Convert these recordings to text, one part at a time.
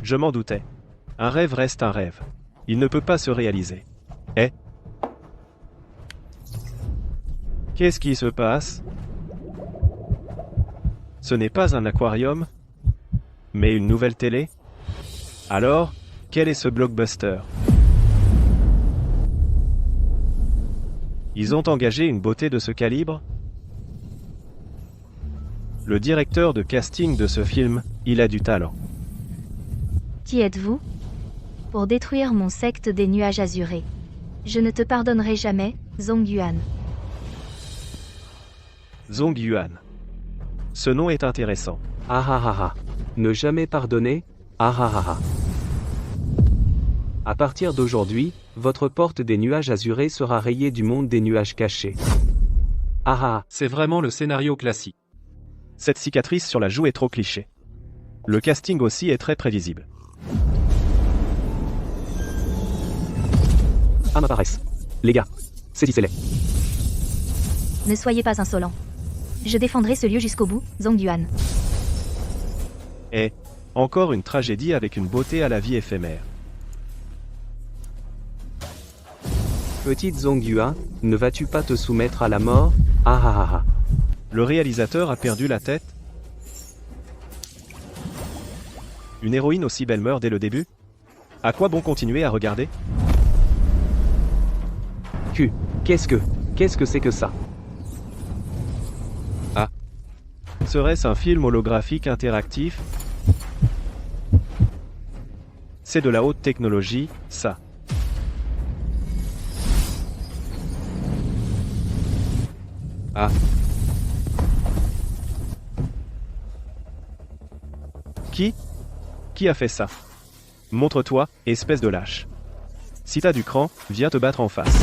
Je m'en doutais. Un rêve reste un rêve. Il ne peut pas se réaliser. Eh? Qu'est-ce qui se passe? Ce n'est pas un aquarium, mais une nouvelle télé? Alors, quel est ce blockbuster? Ils ont engagé une beauté de ce calibre? Le directeur de casting de ce film, il a du talent. Qui êtes-vous? Pour détruire mon secte des nuages azurés. Je ne te pardonnerai jamais, Zongyuan. Zongyuan. Ce nom est intéressant. Ah ah ah ah. Ne jamais pardonner? Ah ah ah ah. À partir d'aujourd'hui, votre porte des nuages azurés sera rayée du monde des nuages cachés. Ah ah. C'est vraiment le scénario classique. Cette cicatrice sur la joue est trop cliché. Le casting aussi est très prévisible. Ah m'apparaissent. Les gars, saisissez-les. Ne soyez pas insolents. Je défendrai ce lieu jusqu'au bout, Zongyuan. Et encore une tragédie avec une beauté à la vie éphémère. Petite Zongyuan, ne vas-tu pas te soumettre à la mort? Ah ah ah ah. Le réalisateur a perdu la tête? Une héroïne aussi belle meurt dès le début? À quoi bon continuer à regarder? Qu'est-ce que c'est que ça? Ah. Serait-ce un film holographique interactif? C'est de la haute technologie, ça. Ah. Qui a fait ça? Montre-toi, espèce de lâche. Si t'as du cran, viens te battre en face.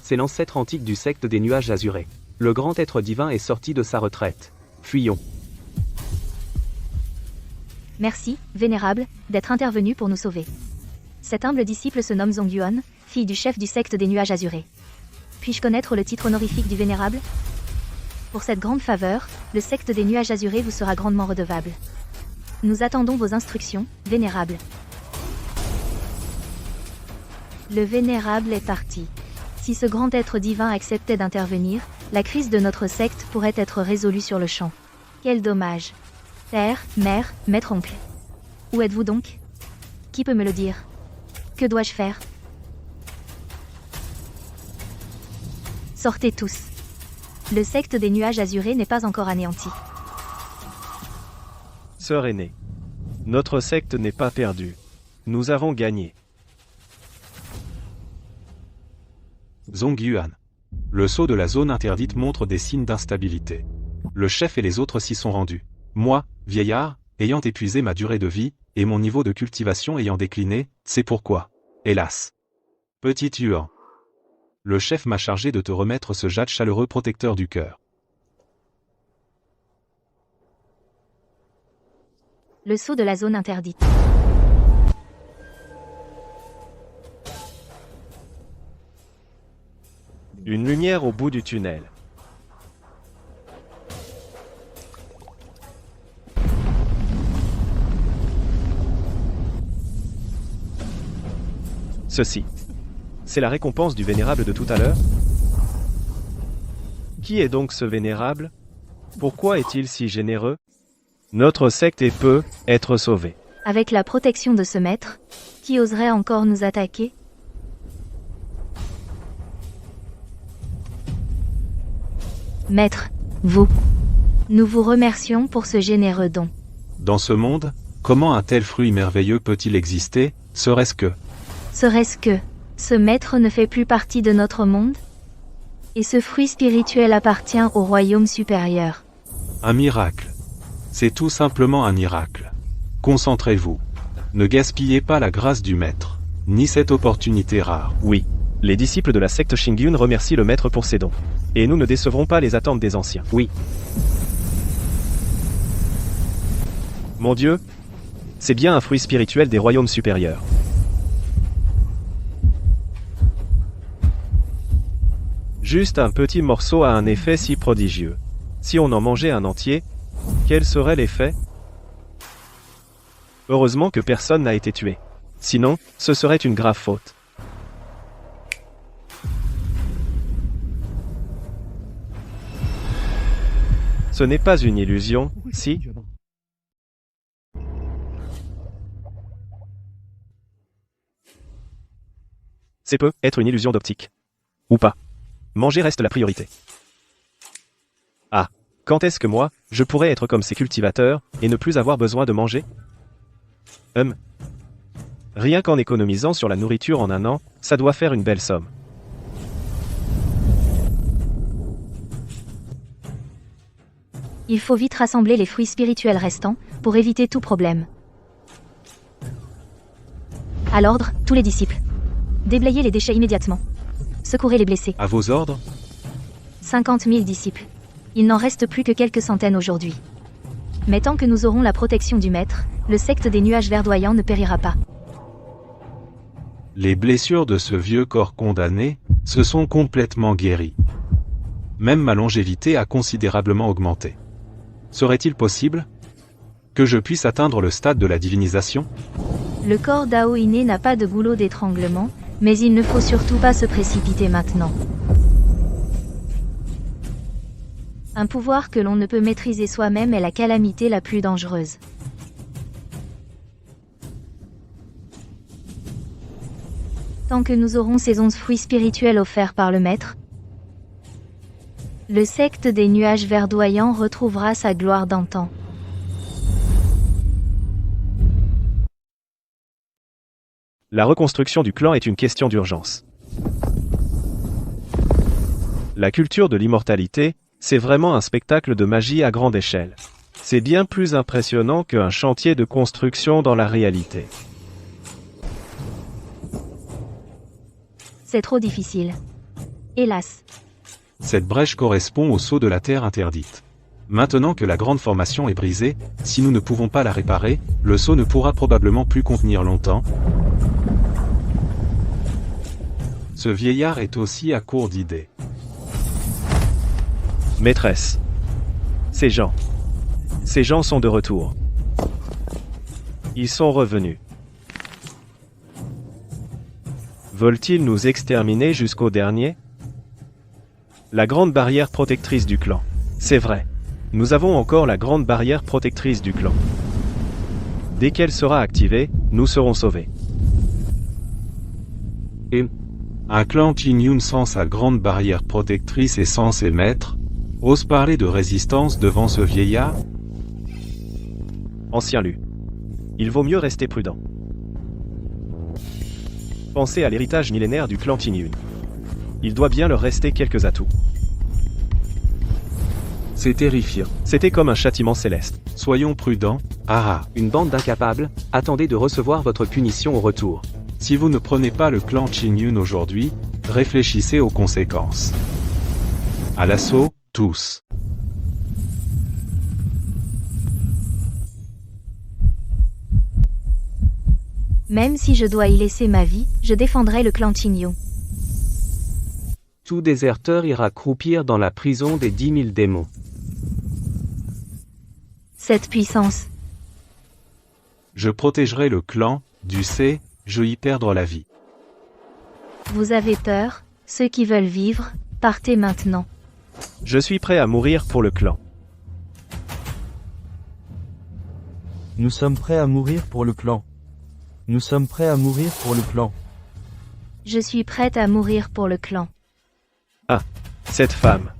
C'est l'ancêtre antique du secte des nuages azurés. Le grand être divin est sorti de sa retraite. Fuyons. Merci, vénérable, d'être intervenu pour nous sauver. Cet humble disciple se nomme Zongyuan, fille du chef du secte des nuages azurés. Puis-je connaître le titre honorifique du vénérable? Pour cette grande faveur, le secte des nuages azurés vous sera grandement redevable. Nous attendons vos instructions, vénérable. Le vénérable est parti. Si ce grand être divin acceptait d'intervenir, la crise de notre secte pourrait être résolue sur le champ. Quel dommage. Père, mère, maître-oncle. Où êtes-vous donc? Qui peut me le dire? Que dois-je faire? Sortez tous. Le secte des nuages azurés n'est pas encore anéanti. Sœur aînée. Notre secte n'est pas perdue. Nous avons gagné. Zongyuan. Le sceau de la zone interdite montre des signes d'instabilité. Le chef et les autres s'y sont rendus. Moi, vieillard, ayant épuisé ma durée de vie, et mon niveau de cultivation ayant décliné, c'est pourquoi. Hélas. Petite Yuan. Le chef m'a chargé de te remettre ce jade chaleureux protecteur du cœur. Le sceau de la zone interdite. Une lumière au bout du tunnel. Ceci. C'est la récompense du vénérable de tout à l'heure? Qui est donc ce vénérable? Pourquoi est-il si généreux? Notre secte peut être sauvée. Avec la protection de ce maître, qui oserait encore nous attaquer? Maître, vous. Nous vous remercions pour ce généreux don. Dans ce monde, comment un tel fruit merveilleux peut-il exister, serait-ce que... Serait-ce que ce maître ne fait plus partie de notre monde? Et ce fruit spirituel appartient au royaume supérieur. Un miracle. C'est tout simplement un miracle. Concentrez-vous. Ne gaspillez pas la grâce du maître, ni cette opportunité rare. Oui. Les disciples de la secte Shingyun remercient le maître pour ses dons. Et nous ne décevrons pas les attentes des anciens. Oui. Mon Dieu, c'est bien un fruit spirituel des royaumes supérieurs. Juste un petit morceau a un effet si prodigieux. Si on en mangeait un entier, quel serait l'effet? Heureusement que personne n'a été tué. Sinon, ce serait une grave faute. Ce n'est pas une illusion, si? C'est peut être une illusion d'optique. Ou pas. Manger reste la priorité. Ah, quand est-ce que moi, je pourrais être comme ces cultivateurs, et ne plus avoir besoin de manger? Rien qu'en économisant sur la nourriture en un an, ça doit faire une belle somme. Il faut vite rassembler les fruits spirituels restants, pour éviter tout problème. À l'ordre, tous les disciples. Déblayez les déchets immédiatement. Secourez les blessés. À vos ordres? 50 000 disciples. Il n'en reste plus que quelques centaines aujourd'hui. Mais tant que nous aurons la protection du Maître, le secte des nuages verdoyants ne périra pas. Les blessures de ce vieux corps condamné se sont complètement guéries. Même ma longévité a considérablement augmenté. Serait-il possible que je puisse atteindre le stade de la divinisation? Le corps d'Aoiné n'a pas de goulot d'étranglement, mais il ne faut surtout pas se précipiter maintenant. Un pouvoir que l'on ne peut maîtriser soi-même est la calamité la plus dangereuse. Tant que nous aurons ces 11 fruits spirituels offerts par le Maître, le secte des nuages verdoyants retrouvera sa gloire d'antan. La reconstruction du clan est une question d'urgence. La culture de l'immortalité, c'est vraiment un spectacle de magie à grande échelle. C'est bien plus impressionnant qu'un chantier de construction dans la réalité. C'est trop difficile. Hélas. Cette brèche correspond au sceau de la terre interdite. Maintenant que la grande formation est brisée, si nous ne pouvons pas la réparer, le sceau ne pourra probablement plus contenir longtemps. Ce vieillard est aussi à court d'idées. Maîtresse. Ces gens sont de retour. Ils sont revenus. Veulent-ils nous exterminer jusqu'au dernier? La grande barrière protectrice du clan. C'est vrai. Nous avons encore la grande barrière protectrice du clan. Dès qu'elle sera activée, nous serons sauvés. Et un clan Qingyun sans sa grande barrière protectrice et sans ses maîtres, ose parler de résistance devant ce vieillard? Ancien Lu. Il vaut mieux rester prudent. Pensez à l'héritage millénaire du clan Qingyun. Il doit bien leur rester quelques atouts. C'est terrifiant. C'était comme un châtiment céleste. Soyons prudents, Ara. Une bande d'incapables, attendez de recevoir votre punition au retour. Si vous ne prenez pas le clan Qingyun aujourd'hui, réfléchissez aux conséquences. À l'assaut, tous. Même si je dois y laisser ma vie, je défendrai le clan Qingyun. Tout déserteur ira croupir dans la prison des 10 000 démons. Cette puissance. Je protégerai le clan, Ducé, je y perdre la vie. Vous avez peur, ceux qui veulent vivre, partez maintenant. Je suis prêt à mourir pour le clan. Nous sommes prêts à mourir pour le clan. Nous sommes prêts à mourir pour le clan. Je suis prête à mourir pour le clan. Ah, cette femme.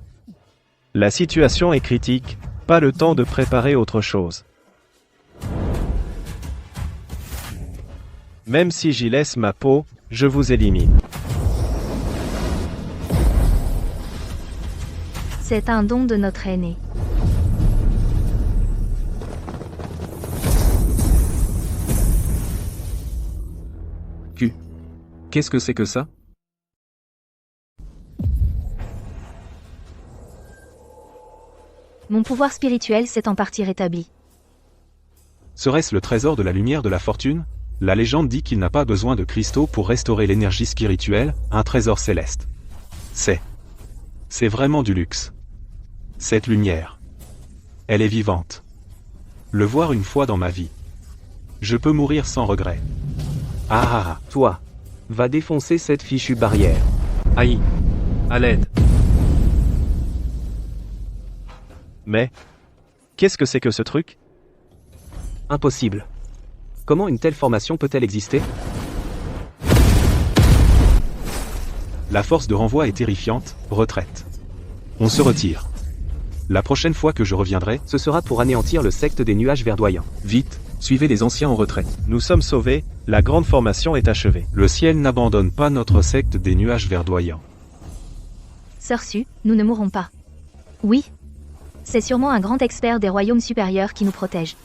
La situation est critique, pas le temps de préparer autre chose. Même si j'y laisse ma peau, je vous élimine. C'est un don de notre aîné. Qu'est-ce que c'est que ça? Mon pouvoir spirituel s'est en partie rétabli. Serait-ce le trésor de la lumière de la fortune? La légende dit qu'il n'a pas besoin de cristaux pour restaurer l'énergie spirituelle, un trésor céleste. C'est vraiment du luxe. Cette lumière. Elle est vivante. Le voir une fois dans ma vie. Je peux mourir sans regret. Ah. Toi. Va défoncer cette fichue barrière. Aïe. À l'aide. Mais, qu'est-ce que c'est que ce truc? Impossible. Comment une telle formation peut-elle exister? La force de renvoi est terrifiante, retraite. On se retire. La prochaine fois que je reviendrai, Ce sera pour anéantir le secte des nuages verdoyants. vite, suivez les anciens en retraite. Nous sommes sauvés, la grande formation est achevée. Le ciel n'abandonne pas notre secte des nuages verdoyants. Sœur Su, nous ne mourrons pas. Oui. C'est sûrement un grand expert des royaumes supérieurs qui nous protège.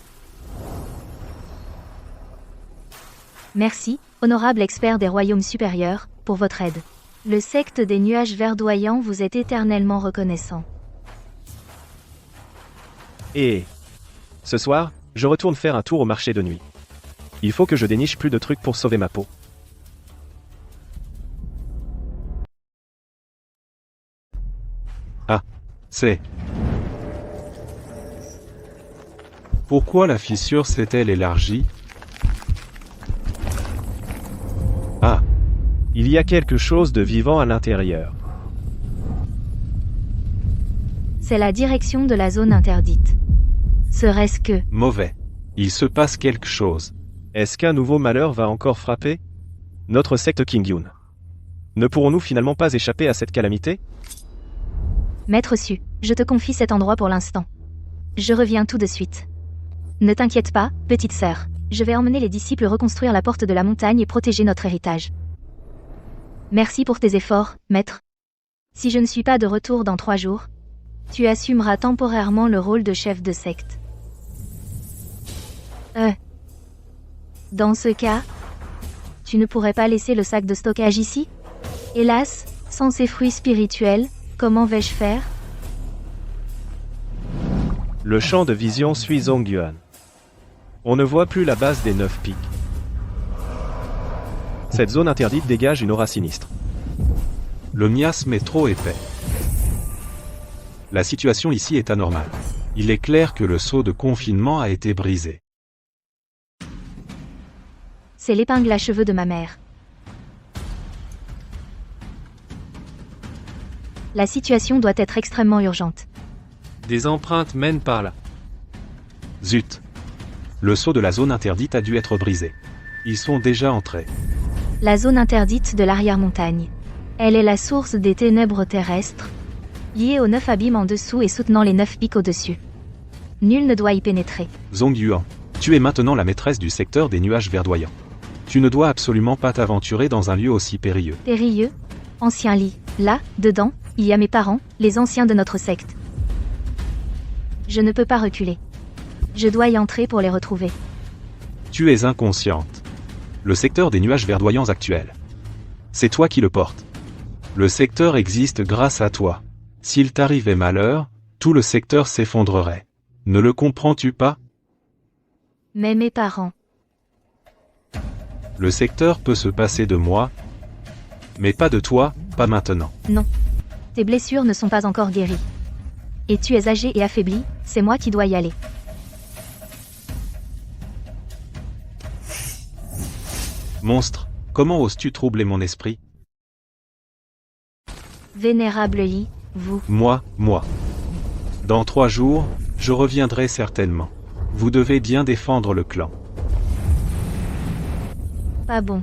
Merci, honorable expert des royaumes supérieurs, pour votre aide. Le secte des nuages verdoyants vous est éternellement reconnaissant. Et ce soir, je retourne faire un tour au marché de nuit. Il faut que je déniche plus de trucs pour sauver ma peau. C'est... Pourquoi la fissure s'est-elle élargie? Ah, Il y a quelque chose de vivant à l'intérieur. C'est la direction de la zone interdite. Serait-ce que... mauvais. Il se passe quelque chose. Est-ce qu'un nouveau malheur va encore frapper notre secte Kingyun? Ne pourrons-nous finalement pas échapper à cette calamité? Maître Su, je te confie cet endroit pour l'instant. Je reviens tout de suite. Ne t'inquiète pas, petite sœur. Je vais emmener les disciples reconstruire la porte de la montagne et protéger notre héritage. Merci pour tes efforts, maître. Si je ne suis pas de retour dans 3 jours, tu assumeras temporairement le rôle de chef de secte. Dans ce cas, tu ne pourrais pas laisser le sac de stockage ici? Hélas, sans ces fruits spirituels, comment vais-je faire? Le champ de vision suit Zongyuan. On ne voit plus la base des 9 pics. Cette zone interdite dégage une aura sinistre. Le miasme est trop épais. La situation ici est anormale. Il est clair que le sceau de confinement a été brisé. C'est l'épingle à cheveux de ma mère. La situation doit être extrêmement urgente. Des empreintes mènent par là. Zut. Le sceau de la zone interdite a dû être brisé. Ils sont déjà entrés. La zone interdite de l'arrière-montagne. Elle est la source des ténèbres terrestres, liée aux 9 abîmes en dessous et soutenant les 9 pics au-dessus. Nul ne doit y pénétrer. Zongyuan, tu es maintenant la maîtresse du secteur des nuages verdoyants. Tu ne dois absolument pas t'aventurer dans un lieu aussi périlleux. Périlleux, ancien lit. Là, dedans, il y a mes parents, les anciens de notre secte. Je ne peux pas reculer. Je dois y entrer pour les retrouver. Tu es inconsciente. Le secteur des nuages verdoyants actuel. C'est toi qui le portes. Le secteur existe grâce à toi. S'il t'arrivait malheur, tout le secteur s'effondrerait. Ne le comprends-tu pas? Mais mes parents... Le secteur peut se passer de moi, mais pas de toi, pas maintenant. Non. Tes blessures ne sont pas encore guéries. Et tu es âgé et affaibli, c'est moi qui dois y aller. Monstre, comment oses-tu troubler mon esprit? Vénérable Yi, vous... Moi. Dans 3 jours, je reviendrai certainement. Vous devez bien défendre le clan. Pas bon.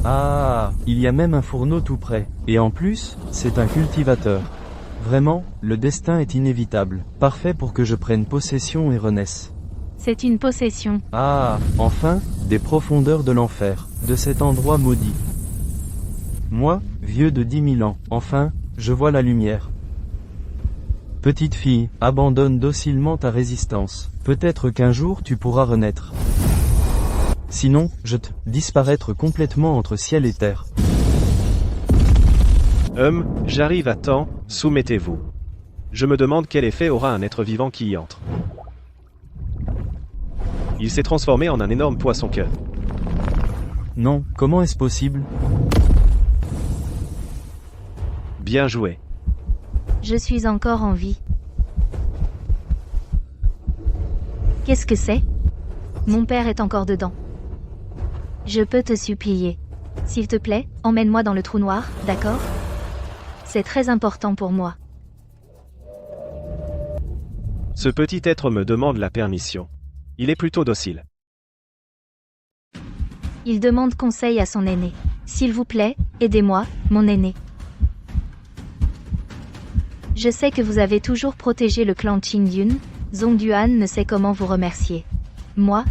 Ah, il y a même un fourneau tout près. Et en plus, c'est un cultivateur. Vraiment, le destin est inévitable. Parfait pour que je prenne possession et renaisse. C'est une possession. Ah, enfin, des profondeurs de l'enfer, de cet endroit maudit. Moi, vieux de 10 000 ans, enfin, je vois la lumière. Petite fille, abandonne docilement ta résistance. Peut-être qu'un jour tu pourras renaître. Sinon, je te disparaître complètement entre ciel et terre. J'arrive à temps, soumettez-vous. Je me demande quel effet aura un être vivant qui y entre. Il s'est transformé en un énorme poisson-queue. Non, comment est-ce possible? Bien joué. Je suis encore en vie. Qu'est-ce que c'est? Mon père est encore dedans. Je peux te supplier. S'il te plaît, emmène-moi dans le trou noir, d'accord? C'est très important pour moi. Ce petit être me demande la permission. Il est plutôt docile. Il demande conseil à son aîné. S'il vous plaît, aidez-moi, mon aîné. Je sais que vous avez toujours protégé le clan Qingyun, Zhongduan ne sait comment vous remercier. Moi,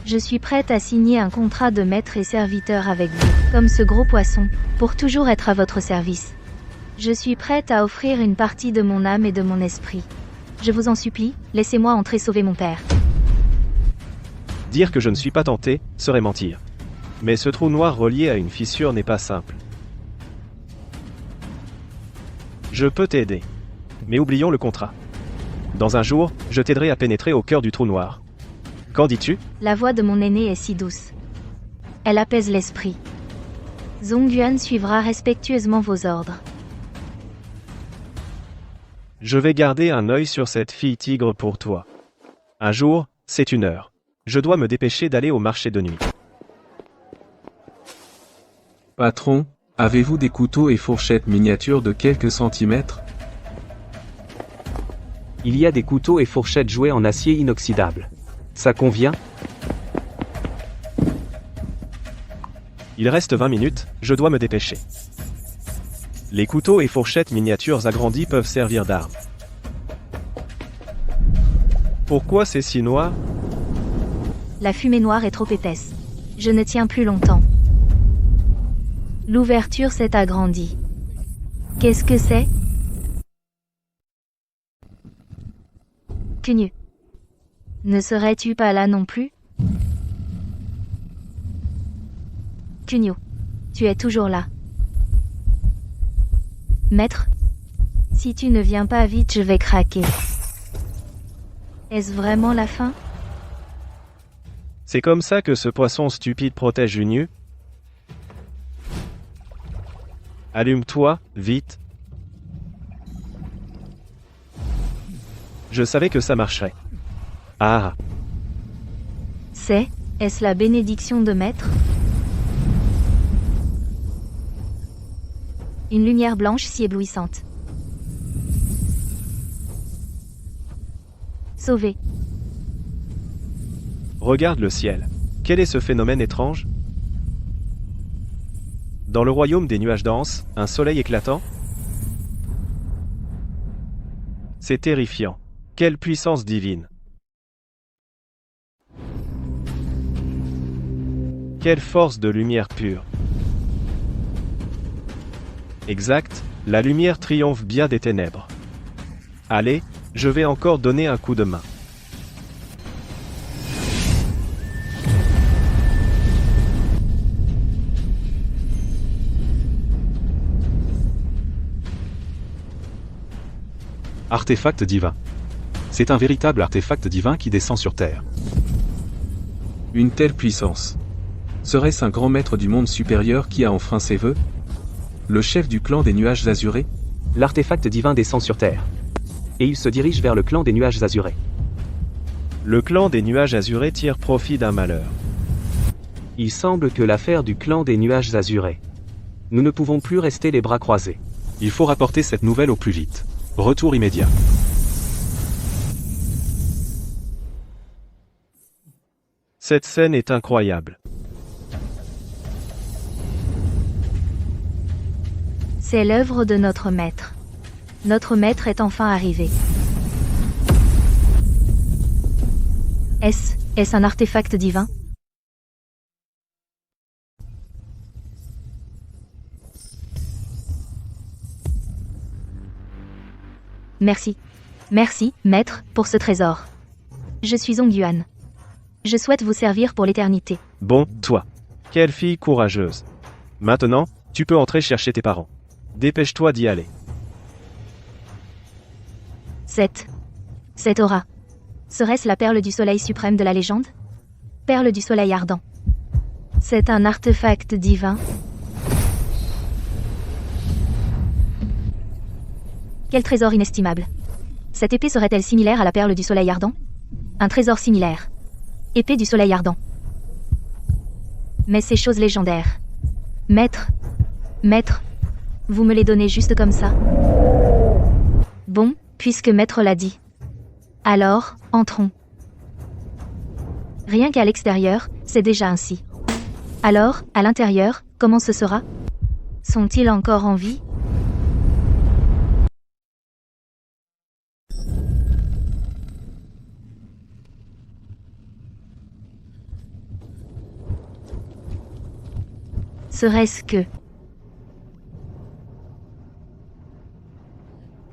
je suis prête à signer un contrat de maître et serviteur avec vous, comme ce gros poisson, pour toujours être à votre service. Je suis prête à offrir une partie de mon âme et de mon esprit. Je vous en supplie, laissez-moi entrer sauver mon père. Dire que je ne suis pas tenté, serait mentir. Mais ce trou noir relié à une fissure n'est pas simple. Je peux t'aider. Mais oublions le contrat. Dans un jour, je t'aiderai à pénétrer au cœur du trou noir. Qu'en dis-tu? La voix de mon aîné est si douce. Elle apaise l'esprit. Zhongduan suivra respectueusement vos ordres. Je vais garder un œil sur cette fille tigre pour toi. Un jour, c'est une heure. Je dois me dépêcher d'aller au marché de nuit. Patron, avez-vous des couteaux et fourchettes miniatures de quelques centimètres? Il y a des couteaux et fourchettes jouées en acier inoxydable. Ça convient? Il reste 20 minutes, je dois me dépêcher. Les couteaux et fourchettes miniatures agrandis peuvent servir d'armes. Pourquoi c'est si noir? La fumée noire est trop épaisse. Je ne tiens plus longtemps. L'ouverture s'est agrandie. Qu'est-ce que c'est? Cugnu. Ne serais-tu pas là non plus? Cugno. Tu es toujours là. Maître? Si tu ne viens pas vite, je vais craquer. Est-ce vraiment la fin? C'est comme ça que ce poisson stupide protège Junyu? Allume-toi, vite. Je savais que ça marcherait. Ah. Est-ce la bénédiction de maître? Une lumière blanche si éblouissante. Sauvé. Regarde le ciel. Quel est ce phénomène étrange? Dans le royaume des nuages denses, un soleil éclatant? C'est terrifiant. Quelle puissance divine! Quelle force de lumière pure! Exact, la lumière triomphe bien des ténèbres. Allez, je vais encore donner un coup de main. Artefact divin. C'est un véritable artefact divin qui descend sur Terre. Une telle puissance. Serait-ce un grand maître du monde supérieur qui a enfreint ses vœux? Le chef du clan des nuages azurés? L'artefact divin descend sur Terre. Et il se dirige vers le clan des nuages azurés. Le clan des nuages azurés tire profit d'un malheur. Il semble que l'affaire du clan des nuages azurés. Nous ne pouvons plus rester les bras croisés. Il faut rapporter cette nouvelle au plus vite. Retour immédiat. Cette scène est incroyable. C'est l'œuvre de notre maître. Notre maître est enfin arrivé. Est-ce un artefact divin? Merci. Merci, maître, pour ce trésor. Je suis Zhongduan. Je souhaite vous servir pour l'éternité. Bon, toi. Quelle fille courageuse. Maintenant, tu peux entrer chercher tes parents. Dépêche-toi d'y aller. Cette aura. Serait-ce la perle du soleil suprême de la légende? Perle du soleil ardent. C'est un artefact divin. Quel trésor inestimable. Cette épée serait-elle similaire à la perle du soleil ardent? Un trésor similaire. Épée du soleil ardent. Mais ces choses légendaires. Maître, vous me les donnez juste comme ça? Bon, puisque maître l'a dit. Alors, entrons. Rien qu'à l'extérieur, c'est déjà ainsi. Alors, à l'intérieur, comment ce sera? Sont-ils encore en vie? Serait-ce que...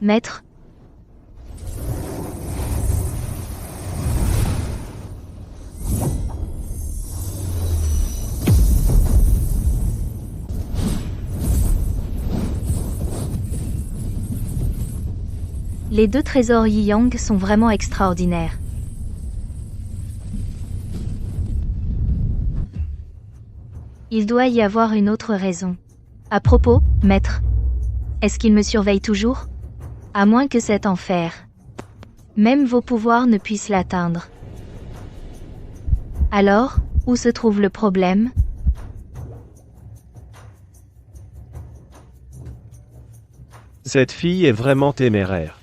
Maître? Les deux trésors Yi-Yang sont vraiment extraordinaires. Il doit y avoir une autre raison. À propos, maître, est-ce qu'il me surveille toujours? À moins que cet enfer, même vos pouvoirs ne puissent l'atteindre. Alors, où se trouve le problème? Cette fille est vraiment téméraire.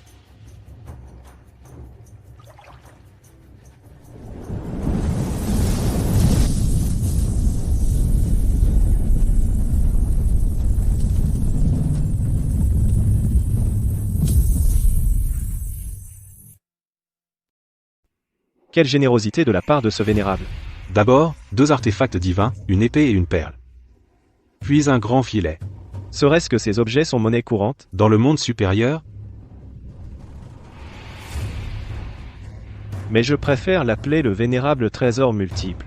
Quelle générosité de la part de ce vénérable. D'abord, 2 artefacts divins, une épée et une perle. Puis un grand filet. Serait-ce que ces objets sont monnaie courante? Dans le monde supérieur, Mais je préfère l'appeler le vénérable trésor multiple.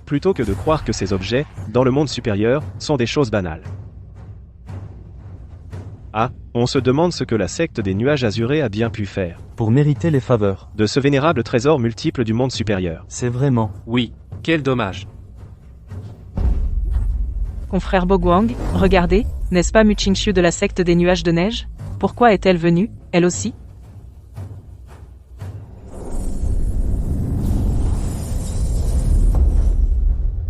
Plutôt que de croire que ces objets, dans le monde supérieur, sont des choses banales. Ah, on se demande ce que la secte des nuages azurés a bien pu faire. Pour mériter les faveurs. De ce vénérable trésor multiple du monde supérieur. C'est vraiment. Oui, quel dommage. Confrère Boguang, regardez, n'est-ce pas Muchingshu de la secte des nuages de neige? Pourquoi est-elle venue, elle aussi?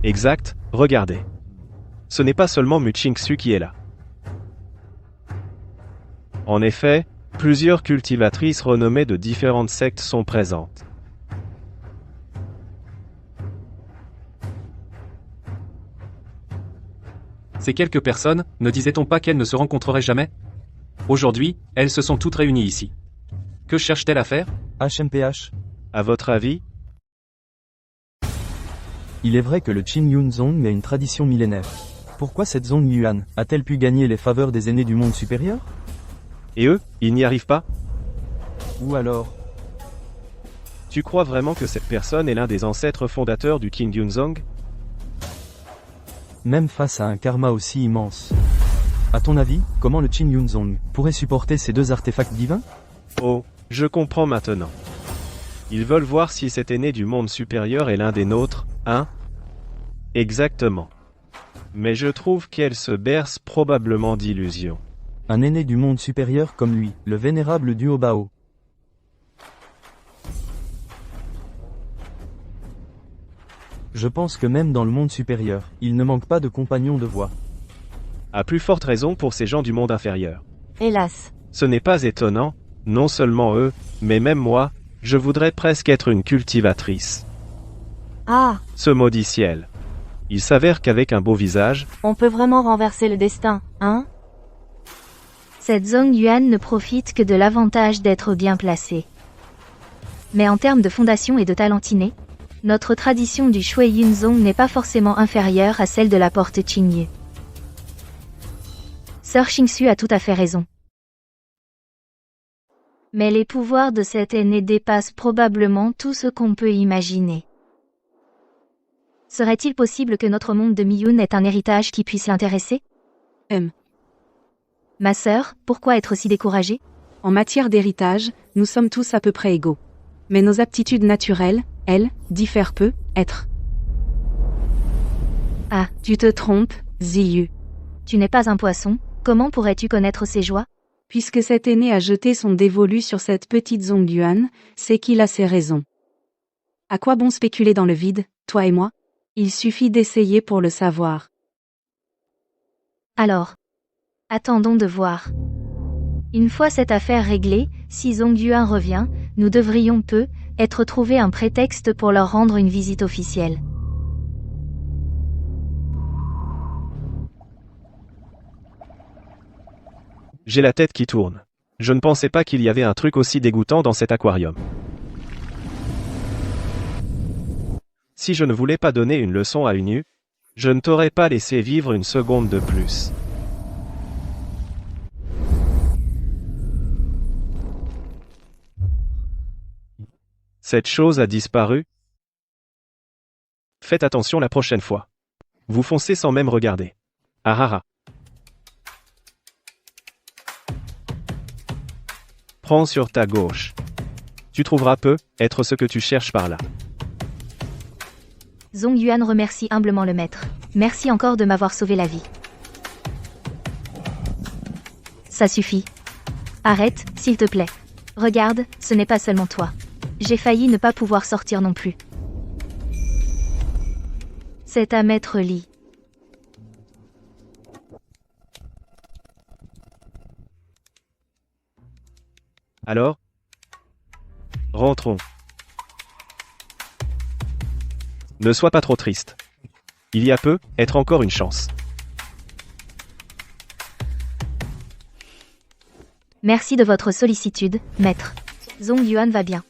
Exact, regardez. Ce n'est pas seulement Muchingsu qui est là. En effet, plusieurs cultivatrices renommées de différentes sectes sont présentes. Ces quelques personnes, ne disait-on pas qu'elles ne se rencontreraient jamais? Aujourd'hui, elles se sont toutes réunies ici. Que cherchent-elles à faire? HMPH. À votre avis? Il est vrai que le Qin Yunzong a une tradition millénaire. Pourquoi cette Zong Yuan a-t-elle pu gagner les faveurs des aînés du monde supérieur? Et eux, ils n'y arrivent pas? Ou alors... Tu crois vraiment que cette personne est l'un des ancêtres fondateurs du Qin Yunzong? Même face à un karma aussi immense. À ton avis, comment le Qin Yunzong pourrait supporter ces 2 artefacts divins? Oh, je comprends maintenant. Ils veulent voir si cet aîné du monde supérieur est l'un des nôtres, hein? Exactement. Mais je trouve qu'elle se berce probablement d'illusions. Un aîné du monde supérieur comme lui, le vénérable Duo Bao. Je pense que même dans le monde supérieur, il ne manque pas de compagnons de voie. À plus forte raison pour ces gens du monde inférieur. Hélas. Ce n'est pas étonnant, non seulement eux, mais même moi, je voudrais presque être une cultivatrice. Ah, Ce maudit ciel. Il s'avère qu'avec un beau visage, on peut vraiment renverser le destin, hein? Cette Zong Yuan ne profite que de l'avantage d'être bien placée. Mais en termes de fondation et de talent inné, notre tradition du Shui Yunzong n'est pas forcément inférieure à celle de la porte Qingyu. Sœur Xingsu a tout à fait raison. Mais les pouvoirs de cet aîné dépassent probablement tout ce qu'on peut imaginer. Serait-il possible que notre monde de Miyun ait un héritage qui puisse l'intéresser? Ma sœur, pourquoi être si découragée? En matière d'héritage, nous sommes tous à peu près égaux. Mais nos aptitudes naturelles, elles, diffèrent peu, être. Ah, Tu te trompes, Ziyu. tu n'es pas un poisson, comment pourrais-tu connaître ses joies? Puisque cet aîné a jeté son dévolu sur cette petite Zongyuan, c'est qu'il a ses raisons. À quoi bon spéculer dans le vide, toi et moi? Il suffit d'essayer pour le savoir. Alors, attendons de voir. Une fois cette affaire réglée, si Zongyuan revient, nous devrions être trouver un prétexte pour leur rendre une visite officielle. J'ai la tête qui tourne. Je ne pensais pas qu'il y avait un truc aussi dégoûtant dans cet aquarium. Si je ne voulais pas donner une leçon à Yu, je ne t'aurais pas laissé vivre une seconde de plus. Cette chose a disparu. Faites attention la prochaine fois. Vous foncez sans même regarder. Ah ah ah. Prends sur ta gauche. Tu trouveras être ce que tu cherches par là. Zongyuan remercie humblement le maître. Merci encore de m'avoir sauvé la vie. Ça suffit. Arrête, s'il te plaît. Regarde, ce n'est pas seulement toi. J'ai failli ne pas pouvoir sortir non plus. C'est à Maître Li. Alors? Rentrons. Ne sois pas trop triste. Il y a être encore une chance. Merci de votre sollicitude, maître. Zongyuan va bien.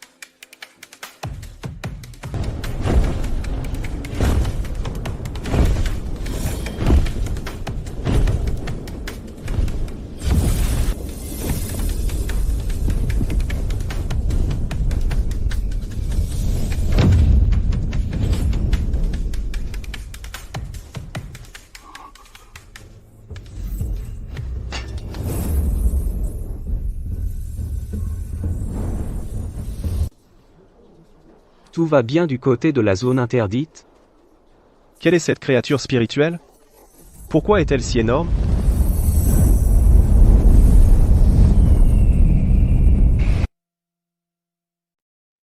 Tout va bien du côté de la zone interdite? Quelle est cette créature spirituelle? Pourquoi est-elle si énorme?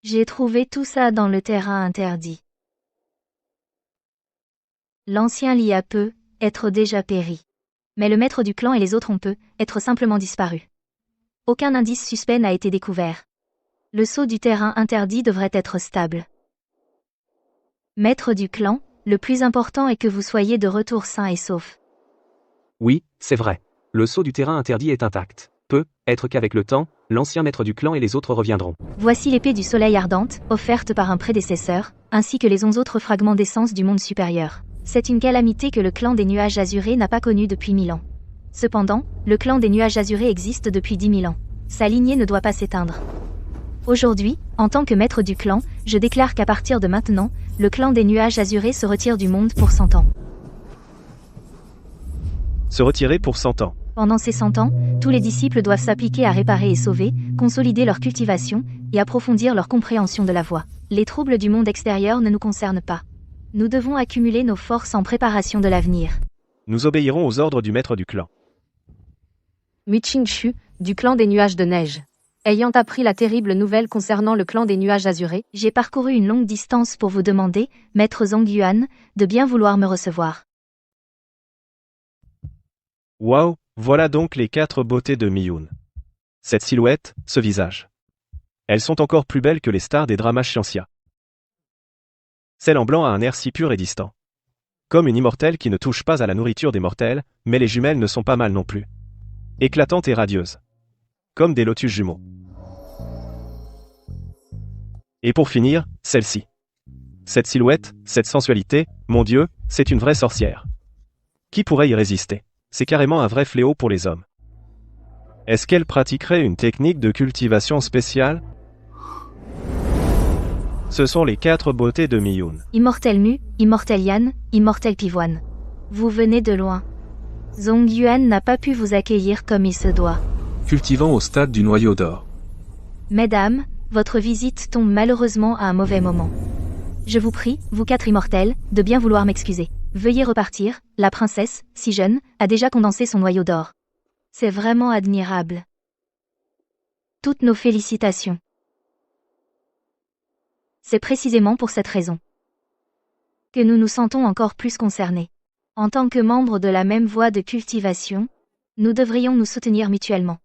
J'ai trouvé tout ça dans le terrain interdit. L'ancien Li a être déjà péri. Mais le maître du clan et les autres ont être simplement disparus. Aucun indice suspect n'a été découvert. Le sceau du terrain interdit devrait être stable. Maître du clan, le plus important est que vous soyez de retour sain et sauf. Oui, c'est vrai. Le sceau du terrain interdit est intact. Être qu'avec le temps, l'ancien maître du clan et les autres reviendront. Voici l'épée du soleil ardente, offerte par un prédécesseur, ainsi que les 11 autres fragments d'essence du monde supérieur. C'est une calamité que le clan des nuages azurés n'a pas connue depuis 1000 ans. Cependant, le clan des nuages azurés existe depuis 10 000 ans. Sa lignée ne doit pas s'éteindre. Aujourd'hui, en tant que maître du clan, je déclare qu'à partir de maintenant, le clan des nuages azurés se retire du monde pour 100 ans. Se retirer pour 100 ans. Pendant ces 100 ans, tous les disciples doivent s'appliquer à réparer et sauver, consolider leur cultivation, et approfondir leur compréhension de la voie. Les troubles du monde extérieur ne nous concernent pas. Nous devons accumuler nos forces en préparation de l'avenir. Nous obéirons aux ordres du maître du clan. Muchingshu, du clan des nuages de neige. Ayant appris la terrible nouvelle concernant le clan des nuages azurés, j'ai parcouru une longue distance pour vous demander, maître Zongyuan, de bien vouloir me recevoir. Waouh, voilà donc les 4 beautés de Miyun. Cette silhouette, ce visage. Elles sont encore plus belles que les stars des dramas Scientia. Celle en blanc a un air si pur et distant. Comme une immortelle qui ne touche pas à la nourriture des mortels, mais les jumelles ne sont pas mal non plus. Éclatantes et radieuses. Comme des lotus jumeaux. Et pour finir, celle-ci. Cette silhouette, cette sensualité, mon Dieu, c'est une vraie sorcière. Qui pourrait y résister? C'est carrément un vrai fléau pour les hommes. Est-ce qu'elle pratiquerait une technique de cultivation spéciale? Ce sont les 4 beautés de Miyun. Immortel Mu, Immortel Yan, Immortel Pivoine. Vous venez de loin. Zongyuan n'a pas pu vous accueillir comme il se doit. Cultivant au stade du noyau d'or. Mesdames, Votre visite tombe malheureusement à un mauvais moment. Je vous prie, vous 4 immortels, de bien vouloir m'excuser. Veuillez repartir, la princesse, si jeune, a déjà condensé son noyau d'or. C'est vraiment admirable. Toutes nos félicitations. C'est précisément pour cette raison que nous nous sentons encore plus concernés. En tant que membres de la même voie de cultivation, nous devrions nous soutenir mutuellement.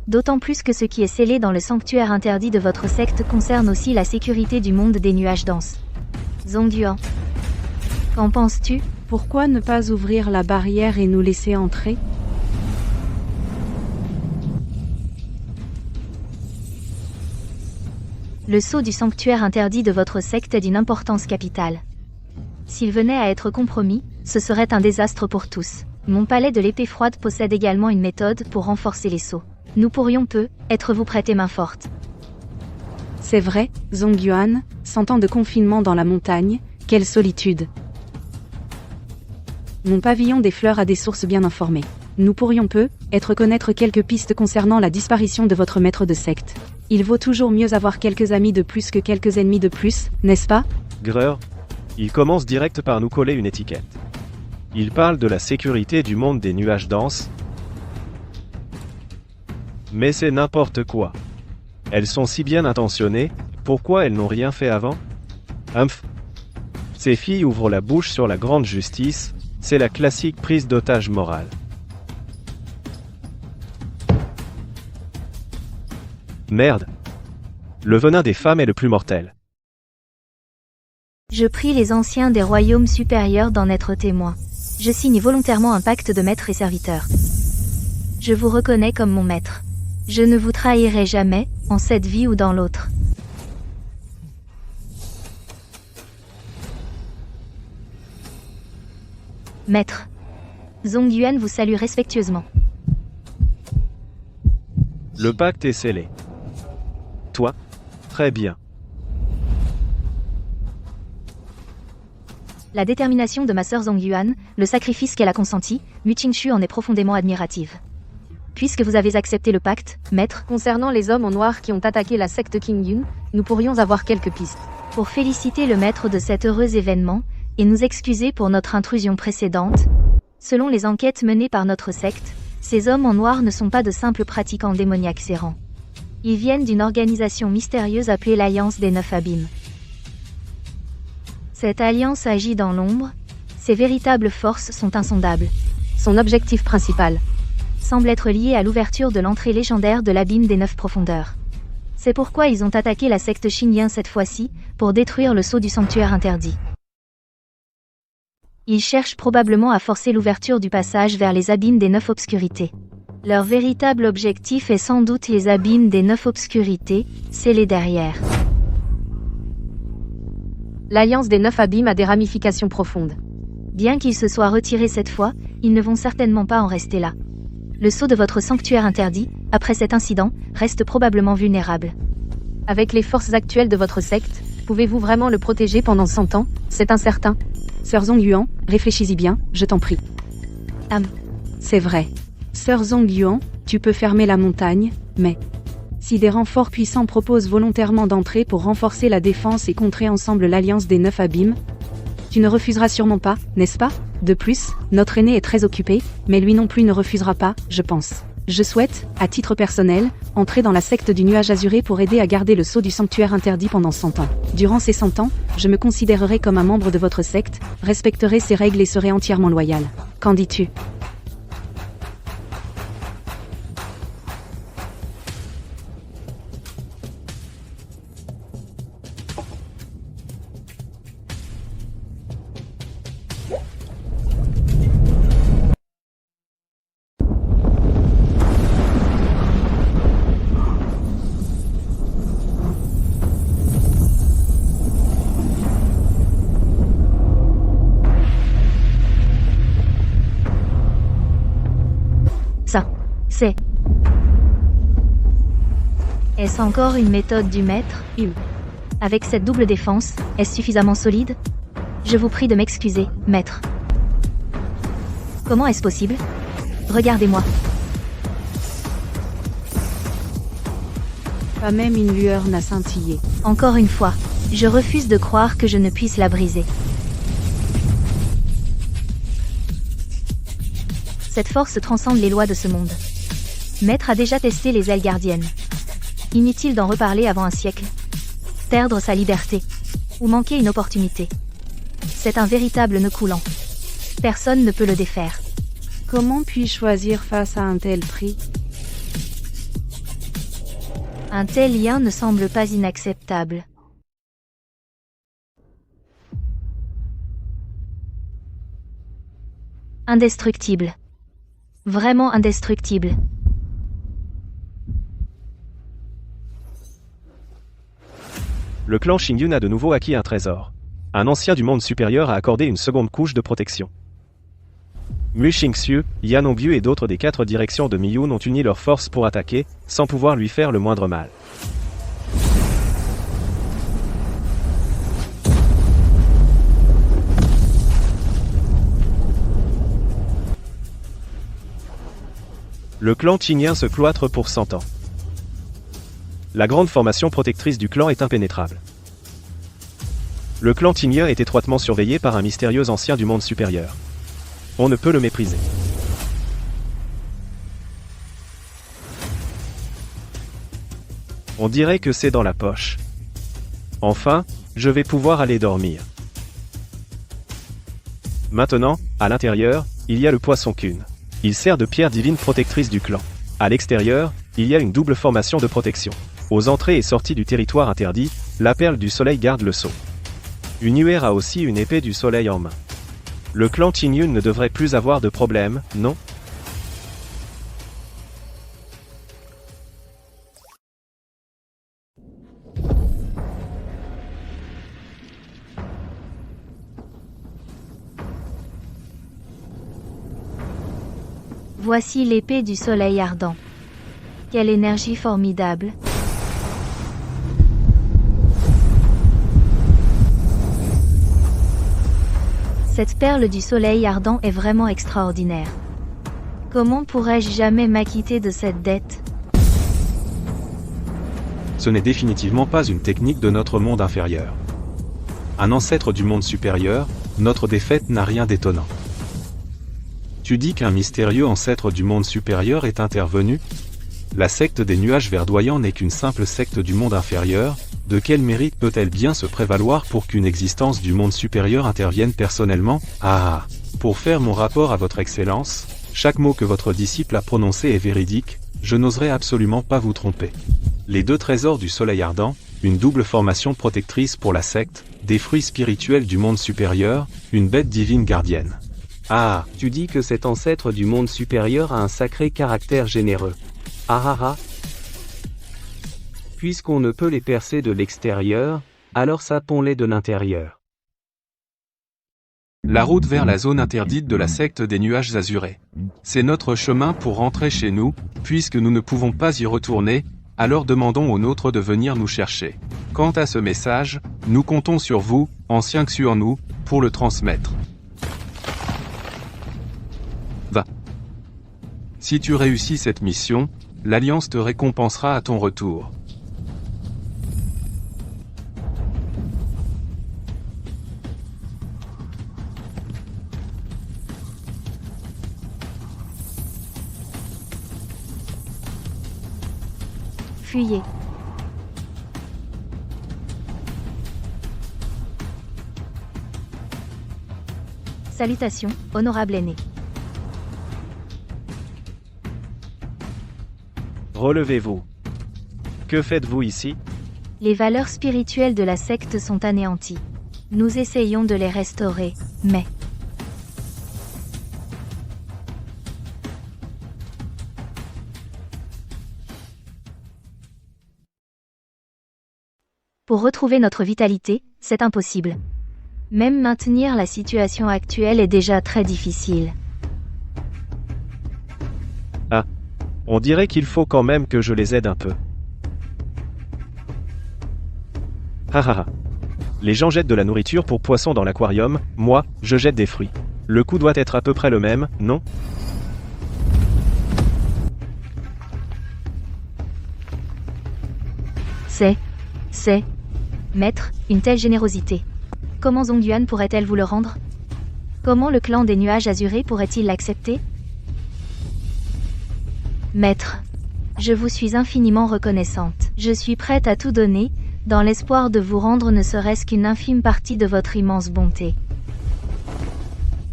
D'autant plus que ce qui est scellé dans le sanctuaire interdit de votre secte concerne aussi la sécurité du monde des nuages denses. Zongyuan, qu'en penses-tu? Pourquoi ne pas ouvrir la barrière et nous laisser entrer? Le sceau du sanctuaire interdit de votre secte est d'une importance capitale. S'il venait à être compromis, ce serait un désastre pour tous. Mon palais de l'épée froide possède également une méthode pour renforcer les sceaux. Nous pourrions peut-être vous prêter main forte. C'est vrai, Zongyuan, 100 ans de confinement dans la montagne, quelle solitude. Mon pavillon des fleurs a des sources bien informées. Nous pourrions peut-être connaître quelques pistes concernant la disparition de votre maître de secte. Il vaut toujours mieux avoir quelques amis de plus que quelques ennemis de plus, n'est-ce pas? Greur, il commence direct par nous coller une étiquette. Il parle de la sécurité du monde des nuages denses. Mais c'est n'importe quoi. Elles sont si bien intentionnées, pourquoi elles n'ont rien fait avant? Humph. Ces filles ouvrent la bouche sur la grande justice, c'est la classique prise d'otage morale. Merde. Le venin des femmes est le plus mortel. Je prie les anciens des royaumes supérieurs d'en être témoins. Je signe volontairement un pacte de maître et serviteur. Je vous reconnais comme mon maître. Je ne vous trahirai jamais, en cette vie ou dans l'autre. Maître. Zongyuan vous salue respectueusement. Le pacte est scellé. Toi? Très bien. La détermination de ma sœur Zongyuan, le sacrifice qu'elle a consenti, Mu Qingshu en est profondément admirative. Puisque vous avez accepté le pacte, maître, Concernant les hommes en noir qui ont attaqué la secte Qingyun, nous pourrions avoir quelques pistes. pour féliciter le maître de cet heureux événement, et nous excuser pour notre intrusion précédente, selon les enquêtes menées par notre secte, ces hommes en noir ne sont pas de simples pratiquants démoniaques errants. Ils viennent d'une organisation mystérieuse appelée l'Alliance des 9 Abîmes. Cette alliance agit dans l'ombre, ses véritables forces sont insondables. Son objectif principal Semble être lié à l'ouverture de l'entrée légendaire de l'abîme des 9 profondeurs. C'est pourquoi ils ont attaqué la secte Xingyan cette fois-ci, pour détruire le sceau du sanctuaire interdit. Ils cherchent probablement à forcer l'ouverture du passage vers les abîmes des 9 obscurités. Leur véritable objectif est sans doute les abîmes des 9 obscurités, scellés derrière. L'Alliance des 9 Abîmes a des ramifications profondes. Bien qu'ils se soient retirés cette fois, ils ne vont certainement pas en rester là. Le sceau de votre sanctuaire interdit, après cet incident, reste probablement vulnérable. Avec les forces actuelles de votre secte, pouvez-vous vraiment le protéger pendant 100 ans? C'est incertain. Sœur Zongyuan, réfléchis-y bien, je t'en prie. C'est vrai. Sœur Zongyuan, tu peux fermer la montagne, mais si des renforts puissants proposent volontairement d'entrer pour renforcer la défense et contrer ensemble l'Alliance des 9 Abîmes, tu ne refuseras sûrement pas, n'est-ce pas? De plus, notre aîné est très occupé, mais lui non plus ne refusera pas, je pense. Je souhaite, à titre personnel, entrer dans la secte du nuage azuré pour aider à garder le sceau du sanctuaire interdit pendant 100 ans. Durant ces 100 ans, je me considérerai comme un membre de votre secte, respecterai ses règles et serai entièrement loyal. Qu'en dis-tu? C'est... Est-ce encore une méthode du maître? Avec cette double défense, est-ce suffisamment solide? Je vous prie de m'excuser, maître. Comment est-ce possible? Pas même une lueur n'a scintillé. Encore une fois, je refuse de croire que je ne puisse la briser. Cette force transcende les lois de ce monde. Maître a déjà testé les ailes gardiennes. Inutile d'en reparler avant un siècle. Perdre sa liberté. Ou manquer une opportunité. C'est un véritable nœud coulant. Personne ne peut le défaire. Comment puis-je choisir face à un tel prix? Un tel lien ne semble pas inacceptable. Indestructible. Vraiment indestructible. Le clan Xingyun a de nouveau acquis un trésor. Un ancien du monde supérieur a accordé une seconde couche de protection. Mu Xingxiu, Yan Hongbiu et d'autres des 4 directions de Miyun ont uni leurs forces pour attaquer, sans pouvoir lui faire le moindre mal. Le clan Qingyan se cloître pour 100 ans. La grande formation protectrice du clan est impénétrable. Le clan Qingyan est étroitement surveillé par un mystérieux ancien du monde supérieur. On ne peut le mépriser. On dirait que c'est dans la poche. Enfin, je vais pouvoir aller dormir. Maintenant, à l'intérieur, il y a le poisson Kun. Il sert de pierre divine protectrice du clan. À l'extérieur, il y a une double formation de protection. Aux entrées et sorties du territoire interdit, la perle du soleil garde le sceau. Une UR a aussi une épée du soleil en main. Le clan Qingyun ne devrait plus avoir de problème, non? Voici l'épée du soleil ardent. Quelle énergie formidable! Cette perle du soleil ardent est vraiment extraordinaire. Comment pourrais-je jamais m'acquitter de cette dette? Ce n'est définitivement pas une technique de notre monde inférieur. Un ancêtre du monde supérieur, notre défaite n'a rien d'étonnant. Tu dis qu'un mystérieux ancêtre du monde supérieur est intervenu? La secte des nuages verdoyants n'est qu'une simple secte du monde inférieur, de quel mérite peut-elle bien se prévaloir pour qu'une existence du monde supérieur intervienne personnellement? Ah! Pour faire mon rapport à votre excellence, chaque mot que votre disciple a prononcé est véridique, je n'oserais absolument pas vous tromper. Les 2 trésors du soleil ardent, une double formation protectrice pour la secte, des fruits spirituels du monde supérieur, une bête divine gardienne. Ah, tu dis que cet ancêtre du monde supérieur a un sacré caractère généreux. Ah ah ah. Puisqu'on ne peut les percer de l'extérieur, alors sapons-les de l'intérieur. La route vers la zone interdite de la secte des nuages azurés. C'est notre chemin pour rentrer chez nous, puisque nous ne pouvons pas y retourner, alors demandons aux nôtres de venir nous chercher. Quant à ce message, nous comptons sur vous, anciens Xuan-nu, pour le transmettre. Va. Si tu réussis cette mission, l'Alliance te récompensera à ton retour. Fuyez. Salutations, honorable aîné. Relevez-vous. Que faites-vous ici? Les valeurs spirituelles de la secte sont anéanties. Nous essayons de les restaurer, mais... Pour retrouver notre vitalité, c'est impossible. Même maintenir la situation actuelle est déjà très difficile. Ah. On dirait qu'il faut quand même que je les aide un peu. Hahaha. Les gens jettent de la nourriture pour poissons dans l'aquarium, moi, je jette des fruits. Le coût doit être à peu près le même, non? C'est... Maître, une telle générosité. Comment Zongyuan pourrait-elle vous le rendre? Comment le clan des nuages azurés pourrait-il l'accepter? Maître, je vous suis infiniment reconnaissante. Je suis prête à tout donner, dans l'espoir de vous rendre ne serait-ce qu'une infime partie de votre immense bonté.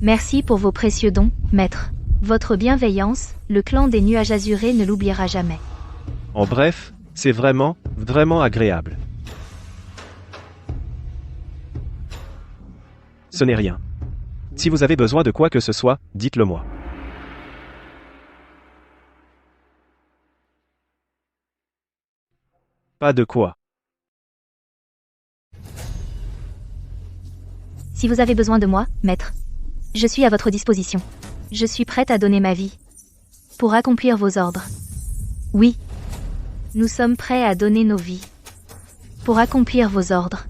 Merci pour vos précieux dons, maître. Votre bienveillance, le clan des nuages azurés ne l'oubliera jamais. En bref, c'est vraiment, vraiment agréable. Ce n'est rien. Si vous avez besoin de quoi que ce soit, dites-le moi. Pas de quoi. Si vous avez besoin de moi, maître, je suis à votre disposition. Je suis prête à donner ma vie. Pour accomplir vos ordres. Oui. Nous sommes prêts à donner nos vies. Pour accomplir vos ordres.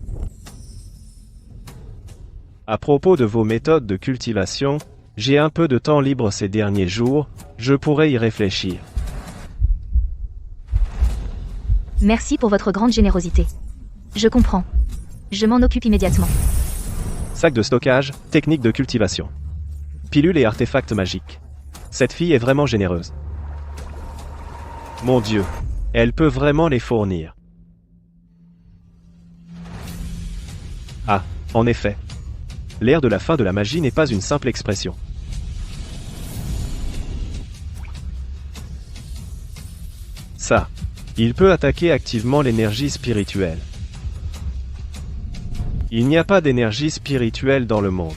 À propos de vos méthodes de cultivation, j'ai un peu de temps libre ces derniers jours, je pourrais y réfléchir. Merci pour votre grande générosité. Je comprends. Je m'en occupe immédiatement. Sac de stockage, technique de cultivation. Pilules et artefacts magiques. Cette fille est vraiment généreuse. Mon Dieu, elle peut vraiment les fournir. Ah, en effet. L'ère de la fin de la magie n'est pas une simple expression. Ça. Il peut attaquer activement l'énergie spirituelle. Il n'y a pas d'énergie spirituelle dans le monde.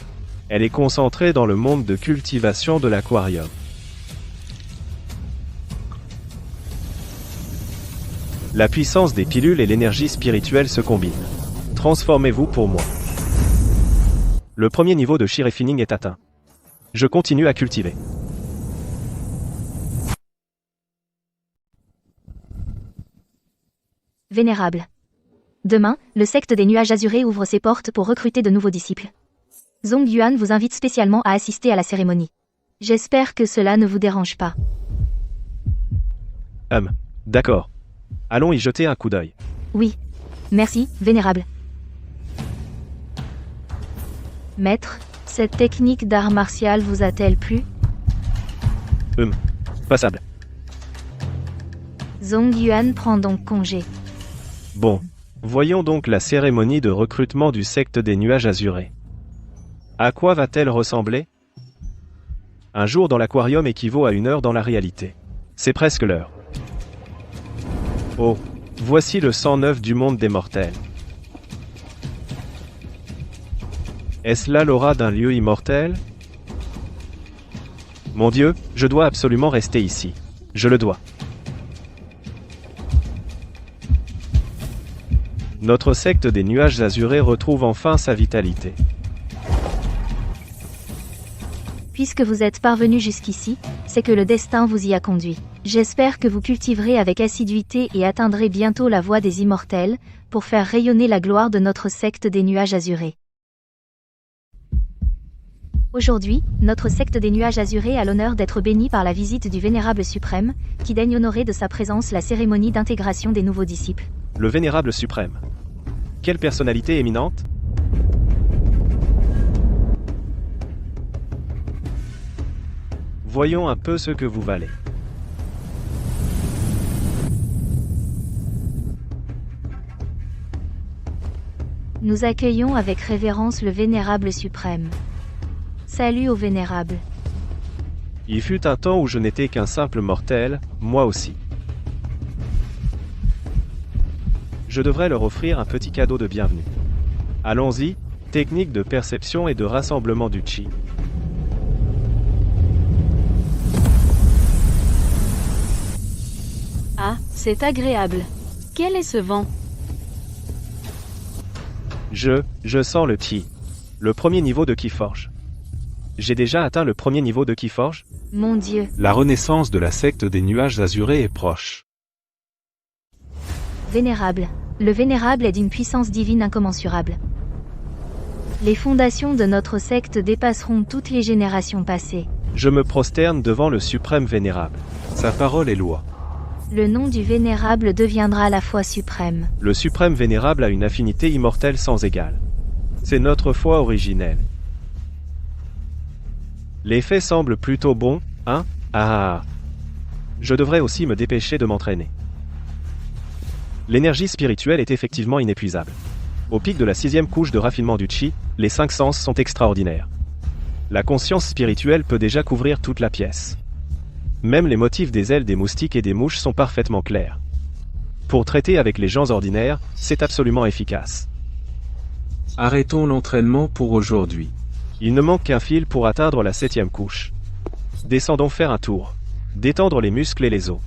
Elle est concentrée dans le monde de cultivation de l'aquarium. La puissance des pilules et l'énergie spirituelle se combinent. Transformez-vous pour moi. Le premier niveau de Chi Refining est atteint. Je continue à cultiver. Vénérable. Demain, le secte des nuages azurés ouvre ses portes pour recruter de nouveaux disciples. Zongyuan vous invite spécialement à assister à la cérémonie. J'espère que cela ne vous dérange pas. D'accord. Allons y jeter un coup d'œil. Oui. Merci, Vénérable. Maître, cette technique d'art martial vous a-t-elle plu? Passable. Zongyuan prend donc congé. Bon. Voyons donc la cérémonie de recrutement du secte des nuages azurés. À quoi va-t-elle ressembler? Un jour dans l'aquarium équivaut à 1 heure dans la réalité. C'est presque l'heure. Oh, voici le sang neuf du monde des mortels. Est-ce là l'aura d'un lieu immortel? Mon Dieu, je dois absolument rester ici. Je le dois. Notre secte des nuages azurés retrouve enfin sa vitalité. Puisque vous êtes parvenu jusqu'ici, c'est que le destin vous y a conduit. J'espère que vous cultiverez avec assiduité et atteindrez bientôt la voie des immortels, pour faire rayonner la gloire de notre secte des nuages azurés. Aujourd'hui, notre secte des nuages azurés a l'honneur d'être béni par la visite du Vénérable Suprême, qui daigne honorer de sa présence la cérémonie d'intégration des nouveaux disciples. Le Vénérable Suprême. Quelle personnalité éminente! Voyons un peu ce que vous valez. Nous accueillons avec révérence le Vénérable Suprême. Salut au Vénérable. Il fut un temps où je n'étais qu'un simple mortel, moi aussi. Je devrais leur offrir un petit cadeau de bienvenue. Allons-y, technique de perception et de rassemblement du Chi. Ah, c'est agréable. Quel est ce vent? Je sens le Chi. Le premier niveau de Ki-Forge. J'ai déjà atteint le premier niveau de Ki-Forge? Mon Dieu. La renaissance de la secte des nuages azurés est proche. Vénérable. Le Vénérable est d'une puissance divine incommensurable. Les fondations de notre secte dépasseront toutes les générations passées. Je me prosterne devant le suprême Vénérable. Sa parole est loi. Le nom du Vénérable deviendra la foi suprême. Le suprême vénérable a une affinité immortelle sans égale. C'est notre foi originelle. Les faits semblent plutôt bons, hein? Ah. Je devrais aussi me dépêcher de m'entraîner. L'énergie spirituelle est effectivement inépuisable. Au pic de la 6e couche de raffinement du Chi, les 5 sens sont extraordinaires. La conscience spirituelle peut déjà couvrir toute la pièce. Même les motifs des ailes des moustiques et des mouches sont parfaitement clairs. Pour traiter avec les gens ordinaires, c'est absolument efficace. Arrêtons l'entraînement pour aujourd'hui. Il ne manque qu'un fil pour atteindre la 7e couche. Descendons faire un tour. Détendre les muscles et les os.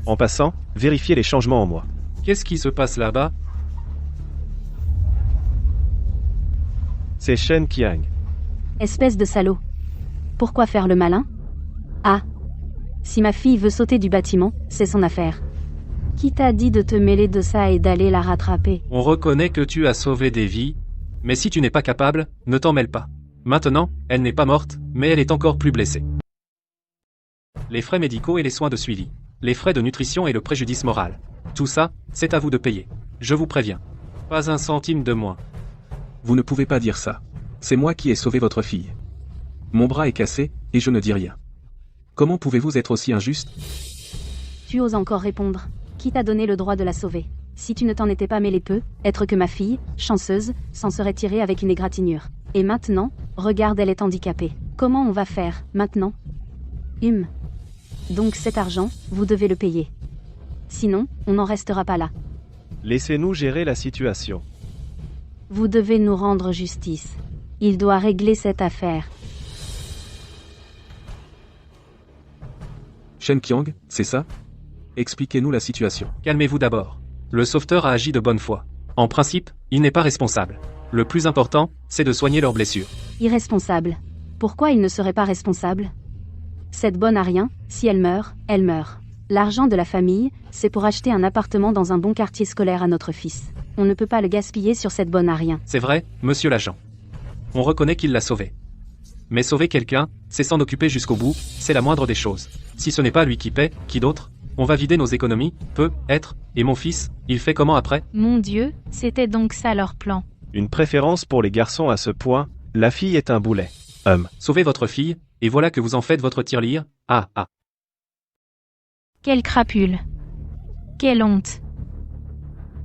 En passant, vérifiez les changements en moi. Qu'est-ce qui se passe là-bas? C'est Shen Qiang. Espèce de salaud. Pourquoi faire le malin? Ah. Si ma fille veut sauter du bâtiment, c'est son affaire. Qui t'a dit de te mêler de ça et d'aller la rattraper? On reconnaît que tu as sauvé des vies, mais si tu n'es pas capable, ne t'en mêle pas. Maintenant, elle n'est pas morte, mais elle est encore plus blessée. Les frais médicaux et les soins de suivi, les frais de nutrition et le préjudice moral. Tout ça, c'est à vous de payer. Je vous préviens. Pas un centime de moins. Vous ne pouvez pas dire ça. C'est moi qui ai sauvé votre fille. Mon bras est cassé, et je ne dis rien. Comment pouvez-vous être aussi injuste? Tu oses encore répondre. Qui t'a donné le droit de la sauver? Si tu ne t'en étais pas mêlé peu, être que ma fille, chanceuse, s'en serait tirée avec une égratignure. Et maintenant, regarde, elle est handicapée. Comment on va faire, maintenant? Donc cet argent, vous devez le payer. Sinon, on n'en restera pas là. Laissez-nous gérer la situation. Vous devez nous rendre justice. Il doit régler cette affaire. Shen Qiang, c'est ça? Expliquez-nous la situation. Calmez-vous d'abord. Le sauveteur a agi de bonne foi. En principe, il n'est pas responsable. Le plus important, c'est de soigner leurs blessures. Irresponsable. Pourquoi il ne serait pas responsable? Cette bonne a rien, si elle meurt, elle meurt. L'argent de la famille, c'est pour acheter un appartement dans un bon quartier scolaire à notre fils. On ne peut pas le gaspiller sur cette bonne à rien. C'est vrai, monsieur l'agent. On reconnaît qu'il l'a sauvé. Mais sauver quelqu'un, c'est s'en occuper jusqu'au bout, c'est la moindre des choses. Si ce n'est pas lui qui paie, qui d'autre? On va vider nos économies, peut-être, et mon fils, il fait comment après? Mon Dieu, c'était donc ça leur plan. Une préférence pour les garçons à ce point, la fille est un boulet. Sauvez votre fille, et voilà que vous en faites votre tirelire. Ah. Quelle crapule. Quelle honte.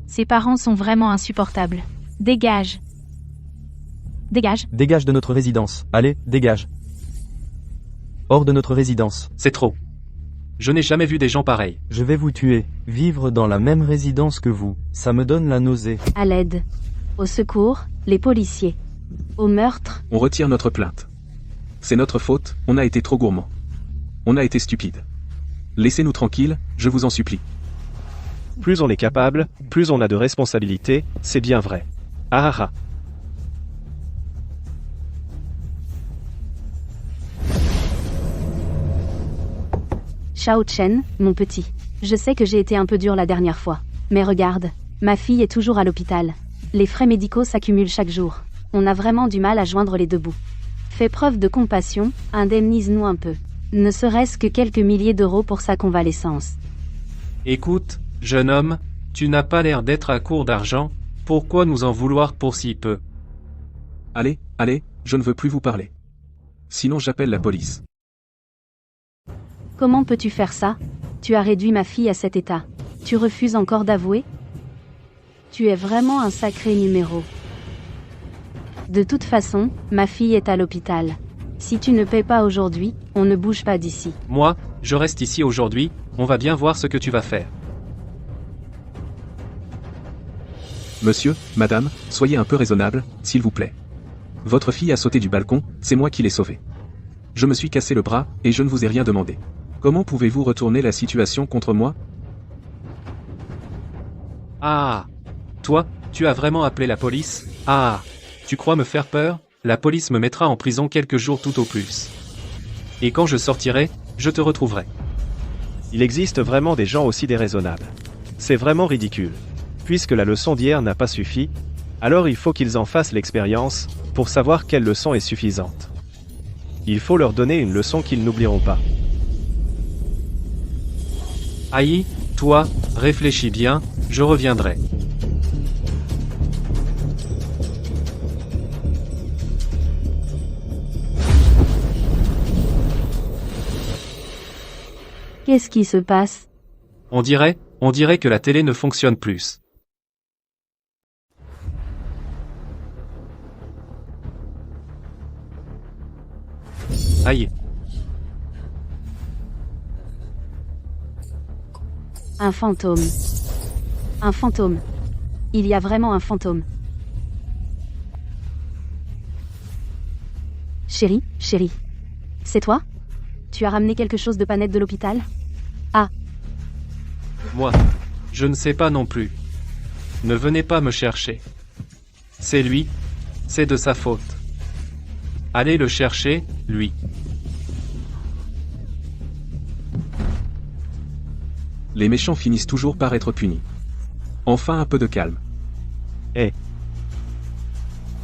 Ses parents sont vraiment insupportables. Dégage. Dégage. Dégage de notre résidence. Allez, dégage. Hors de notre résidence. C'est trop. Je n'ai jamais vu des gens pareils. Je vais vous tuer. Vivre dans la même résidence que vous, ça me donne la nausée. À l'aide. Au secours, les policiers. Au meurtre. On retire notre plainte. C'est notre faute, on a été trop gourmand. On a été stupide. Laissez-nous tranquilles, je vous en supplie. Plus on est capable, plus on a de responsabilités, c'est bien vrai. Ah. Shao Chen, mon petit. Je sais que j'ai été un peu dur la dernière fois. Mais regarde, ma fille est toujours à l'hôpital. Les frais médicaux s'accumulent chaque jour. On a vraiment du mal à joindre les deux bouts. Fais preuve de compassion, indemnise-nous un peu. Ne serait-ce que quelques milliers d'euros pour sa convalescence. Écoute, jeune homme, tu n'as pas l'air d'être à court d'argent, pourquoi nous en vouloir pour si peu? Allez, je ne veux plus vous parler. Sinon j'appelle la police. Comment peux-tu faire ça? Tu as réduit ma fille à cet état. Tu refuses encore d'avouer? Tu es vraiment un sacré numéro. De toute façon, ma fille est à l'hôpital. Si tu ne paies pas aujourd'hui, on ne bouge pas d'ici. Moi, je reste ici aujourd'hui, on va bien voir ce que tu vas faire. Monsieur, madame, soyez un peu raisonnable, s'il vous plaît. Votre fille a sauté du balcon, c'est moi qui l'ai sauvée. Je me suis cassé le bras, et je ne vous ai rien demandé. Comment pouvez-vous retourner la situation contre moi? Ah. Toi, tu as vraiment appelé la police? Ah. Tu crois me faire peur? La police me mettra en prison quelques jours tout au plus. Et quand je sortirai, je te retrouverai. Il existe vraiment des gens aussi déraisonnables. C'est vraiment ridicule. Puisque la leçon d'hier n'a pas suffi, alors il faut qu'ils en fassent l'expérience, pour savoir quelle leçon est suffisante. Il faut leur donner une leçon qu'ils n'oublieront pas. Aïe, toi, réfléchis bien, je reviendrai. Qu'est-ce qui se passe? On dirait que la télé ne fonctionne plus. Aïe. Un fantôme. Un fantôme. Il y a vraiment un fantôme. Chérie, chérie. C'est toi? Tu as ramené quelque chose de pas net de l'hôpital? Ah, Moi, je ne sais pas non plus. Ne venez pas me chercher. C'est lui, c'est de sa faute. Allez le chercher, lui. Les méchants finissent toujours par être punis. Enfin un peu de calme.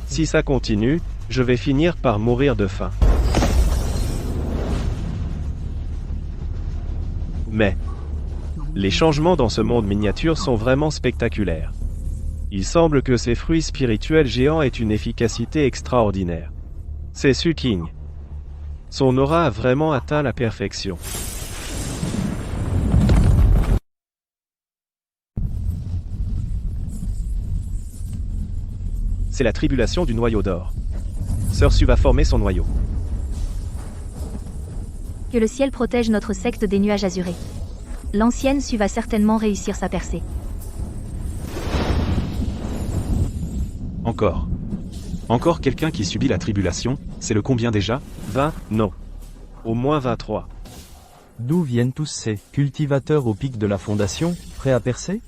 Si ça continue, je vais finir par mourir de faim. Mais les changements dans ce monde miniature sont vraiment spectaculaires. Il semble que ces fruits spirituels géants aient une efficacité extraordinaire. C'est Suking. Son aura a vraiment atteint la perfection. C'est la tribulation du noyau d'or. Sœur Su va former son noyau. Que le ciel protège notre secte des nuages azurés. L'ancienne Su va certainement réussir sa percée. Encore. Encore quelqu'un qui subit la tribulation, c'est le combien déjà? 20? Non. Au moins 23. D'où viennent tous ces cultivateurs au pic de la fondation, prêts à percer?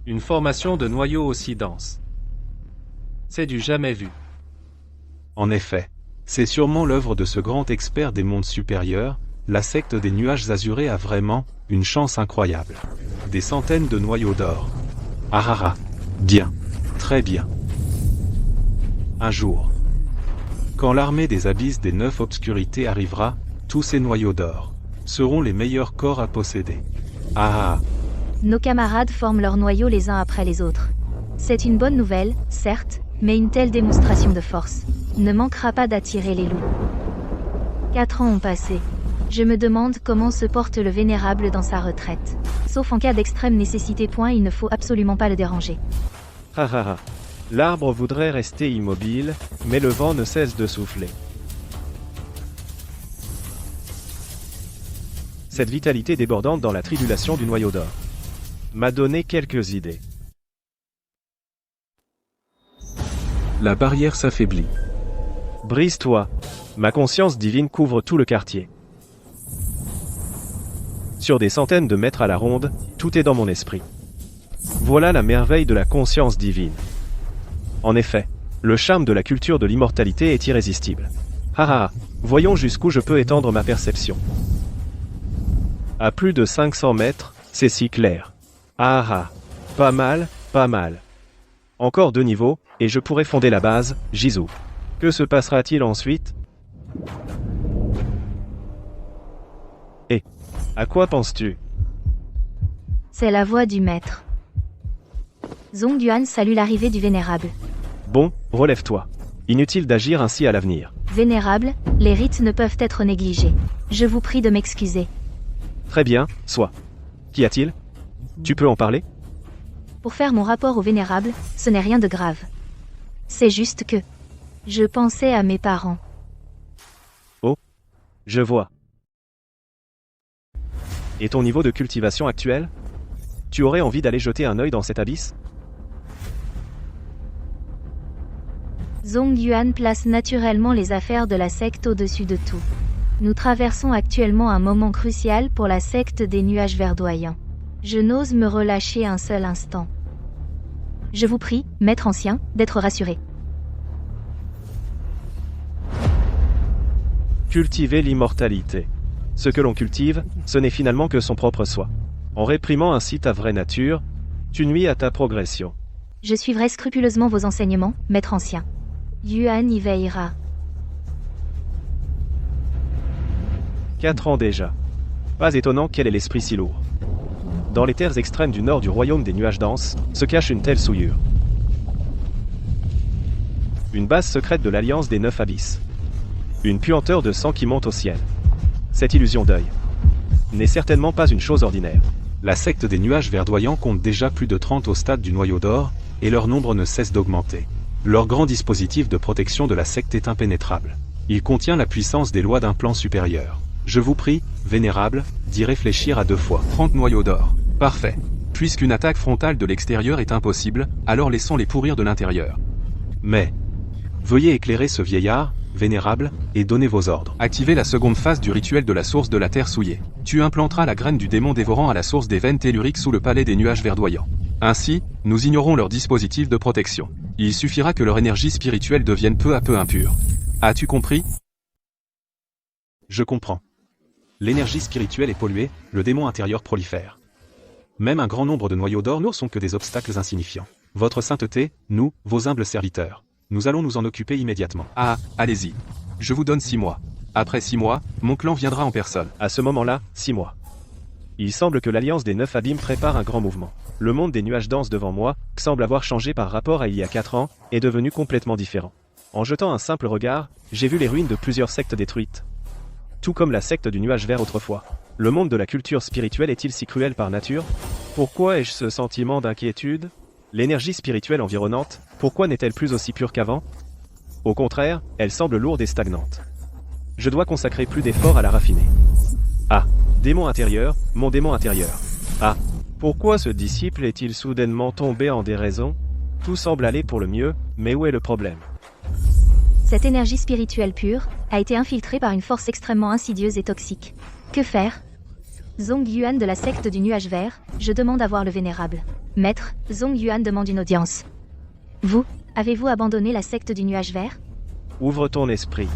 Une formation de noyau aussi dense. C'est du jamais vu. En effet. C'est sûrement l'œuvre de ce grand expert des mondes supérieurs, la secte des nuages azurés a vraiment une chance incroyable. Des centaines de noyaux d'or. Ah ah ah. Bien. Très bien. Un jour. Quand l'armée des abysses des 9 obscurités arrivera, tous ces noyaux d'or seront les meilleurs corps à posséder. Ah ah. Nos camarades forment leurs noyaux les uns après les autres. C'est une bonne nouvelle, certes, mais une telle démonstration de force ne manquera pas d'attirer les loups. 4 ans ont passé. Je me demande comment se porte le vénérable dans sa retraite. Sauf en cas d'extrême nécessité. Il ne faut absolument pas le déranger. Ha ha ha. L'arbre voudrait rester immobile, mais le vent ne cesse de souffler. Cette vitalité débordante dans la tribulation du noyau d'or m'a donné quelques idées. La barrière s'affaiblit. Brise-toi. Ma conscience divine couvre tout le quartier. Sur des centaines de mètres à la ronde, tout est dans mon esprit. Voilà la merveille de la conscience divine. En effet, le charme de la culture de l'immortalité est irrésistible. Haha, voyons jusqu'où je peux étendre ma perception. À plus de 500 mètres, c'est si clair. Ah ah, pas mal, pas mal. Encore 2 niveaux, et je pourrai fonder la base, Jizu. Que se passera-t-il ensuite? Et à quoi penses-tu? C'est la voix du maître. Zongyuan salue l'arrivée du vénérable. Bon, relève-toi. Inutile d'agir ainsi à l'avenir. Vénérable, les rites ne peuvent être négligés. Je vous prie de m'excuser. Très bien, soit. Qu'y a-t-il? Tu peux en parler? Pour faire mon rapport au vénérable, ce n'est rien de grave. C'est juste que je pensais à mes parents. Oh, je vois. Et ton niveau de cultivation actuel? Tu aurais envie d'aller jeter un œil dans cet abysse? Zongyuan place naturellement les affaires de la secte au-dessus de tout. Nous traversons actuellement un moment crucial pour la secte des nuages verdoyants. Je n'ose me relâcher un seul instant. Je vous prie, maître ancien, d'être rassuré. Cultiver l'immortalité. Ce que l'on cultive, ce n'est finalement que son propre soi. En réprimant ainsi ta vraie nature, tu nuis à ta progression. Je suivrai scrupuleusement vos enseignements, maître ancien. Yuan y veillera. 4 ans déjà. Pas étonnant quel est l'esprit si lourd. Dans les terres extrêmes du nord du royaume des nuages denses, se cache une telle souillure. Une base secrète de l'Alliance des 9 abysses. Une puanteur de sang qui monte au ciel. Cette illusion d'œil n'est certainement pas une chose ordinaire. La secte des nuages verdoyants compte déjà plus de 30 au stade du noyau d'or, et leur nombre ne cesse d'augmenter. Leur grand dispositif de protection de la secte est impénétrable. Il contient la puissance des lois d'un plan supérieur. Je vous prie, vénérable, d'y réfléchir à 2 fois. 30 noyaux d'or. Parfait. Puisqu'une attaque frontale de l'extérieur est impossible, alors laissons-les pourrir de l'intérieur. Mais, veuillez éclairer ce vieillard, vénérable, et donnez vos ordres. Activez la seconde phase du rituel de la source de la terre souillée. Tu implanteras la graine du démon dévorant à la source des veines telluriques sous le palais des nuages verdoyants. Ainsi, nous ignorons leur dispositif de protection. Il suffira que leur énergie spirituelle devienne peu à peu impure. As-tu compris? Je comprends. L'énergie spirituelle est polluée, le démon intérieur prolifère. Même un grand nombre de noyaux d'or ne sont que des obstacles insignifiants. Votre sainteté, nous, vos humbles serviteurs, nous allons nous en occuper immédiatement. Ah, allez-y. Je vous donne 6 mois. Après 6 mois, mon clan viendra en personne. À ce moment-là, 6 mois. Il semble que l'Alliance des 9 abîmes prépare un grand mouvement. Le monde des nuages denses devant moi semble avoir changé par rapport à il y a 4 ans, et devenu complètement différent. En jetant un simple regard, j'ai vu les ruines de plusieurs sectes détruites. Tout comme la secte du nuage vert autrefois. Le monde de la culture spirituelle est-il si cruel par nature? Pourquoi ai-je ce sentiment d'inquiétude? L'énergie spirituelle environnante, pourquoi n'est-elle plus aussi pure qu'avant? Au contraire, elle semble lourde et stagnante. Je dois consacrer plus d'efforts à la raffiner. Ah, démon intérieur, mon démon intérieur. Ah, pourquoi ce disciple est-il soudainement tombé en déraison? Tout semble aller pour le mieux, mais où est le problème? Cette énergie spirituelle pure a été infiltrée par une force extrêmement insidieuse et toxique. Que faire? Zhong Yuan de la secte du nuage vert, je demande à voir le vénérable. Maître, Zhong Yuan demande une audience. Vous, avez-vous abandonné la secte du nuage vert? Ouvre ton esprit.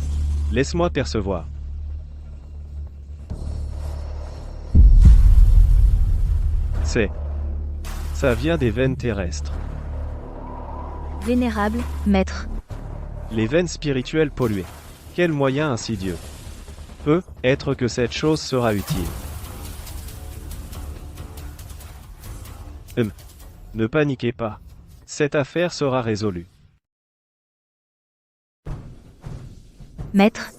Laisse-moi percevoir. Ça vient des veines terrestres. Vénérable, maître. Les veines spirituelles polluées. Quel moyen insidieux. Peut être que cette chose sera utile. Ne paniquez pas. Cette affaire sera résolue. Maître.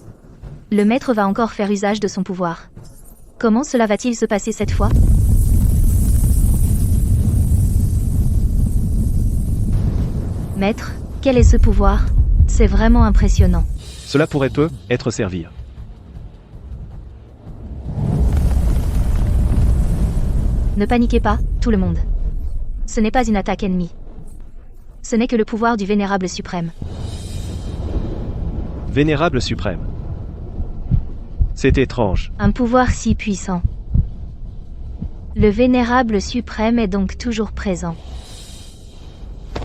Le maître va encore faire usage de son pouvoir. Comment cela va-t-il se passer cette fois? Maître, quel est ce pouvoir? C'est vraiment impressionnant. Cela pourrait être servir. Ne paniquez pas, tout le monde. Ce n'est pas une attaque ennemie. Ce n'est que le pouvoir du Vénérable suprême. Vénérable suprême. C'est étrange. Un pouvoir si puissant. Le Vénérable suprême est donc toujours présent.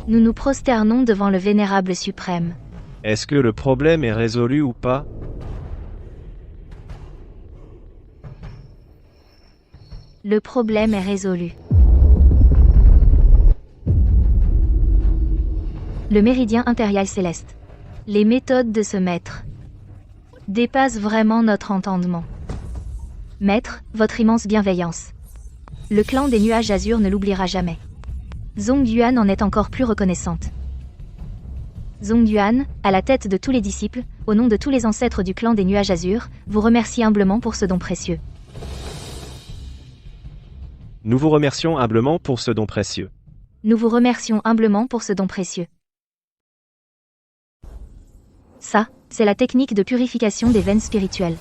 Nous nous prosternons devant le Vénérable suprême. Est-ce que le problème est résolu ou pas? Le problème est résolu. Le méridien impérial céleste. Les méthodes de ce maître dépassent vraiment notre entendement. Maître, votre immense bienveillance. Le clan des nuages azur ne l'oubliera jamais. Zhong Yuan en est encore plus reconnaissante. Zhong Yuan, à la tête de tous les disciples, au nom de tous les ancêtres du clan des nuages azur, vous remercie humblement pour ce don précieux. Nous vous remercions humblement pour ce don précieux. Nous vous remercions humblement pour ce don précieux. Ça, c'est la technique de purification des veines spirituelles.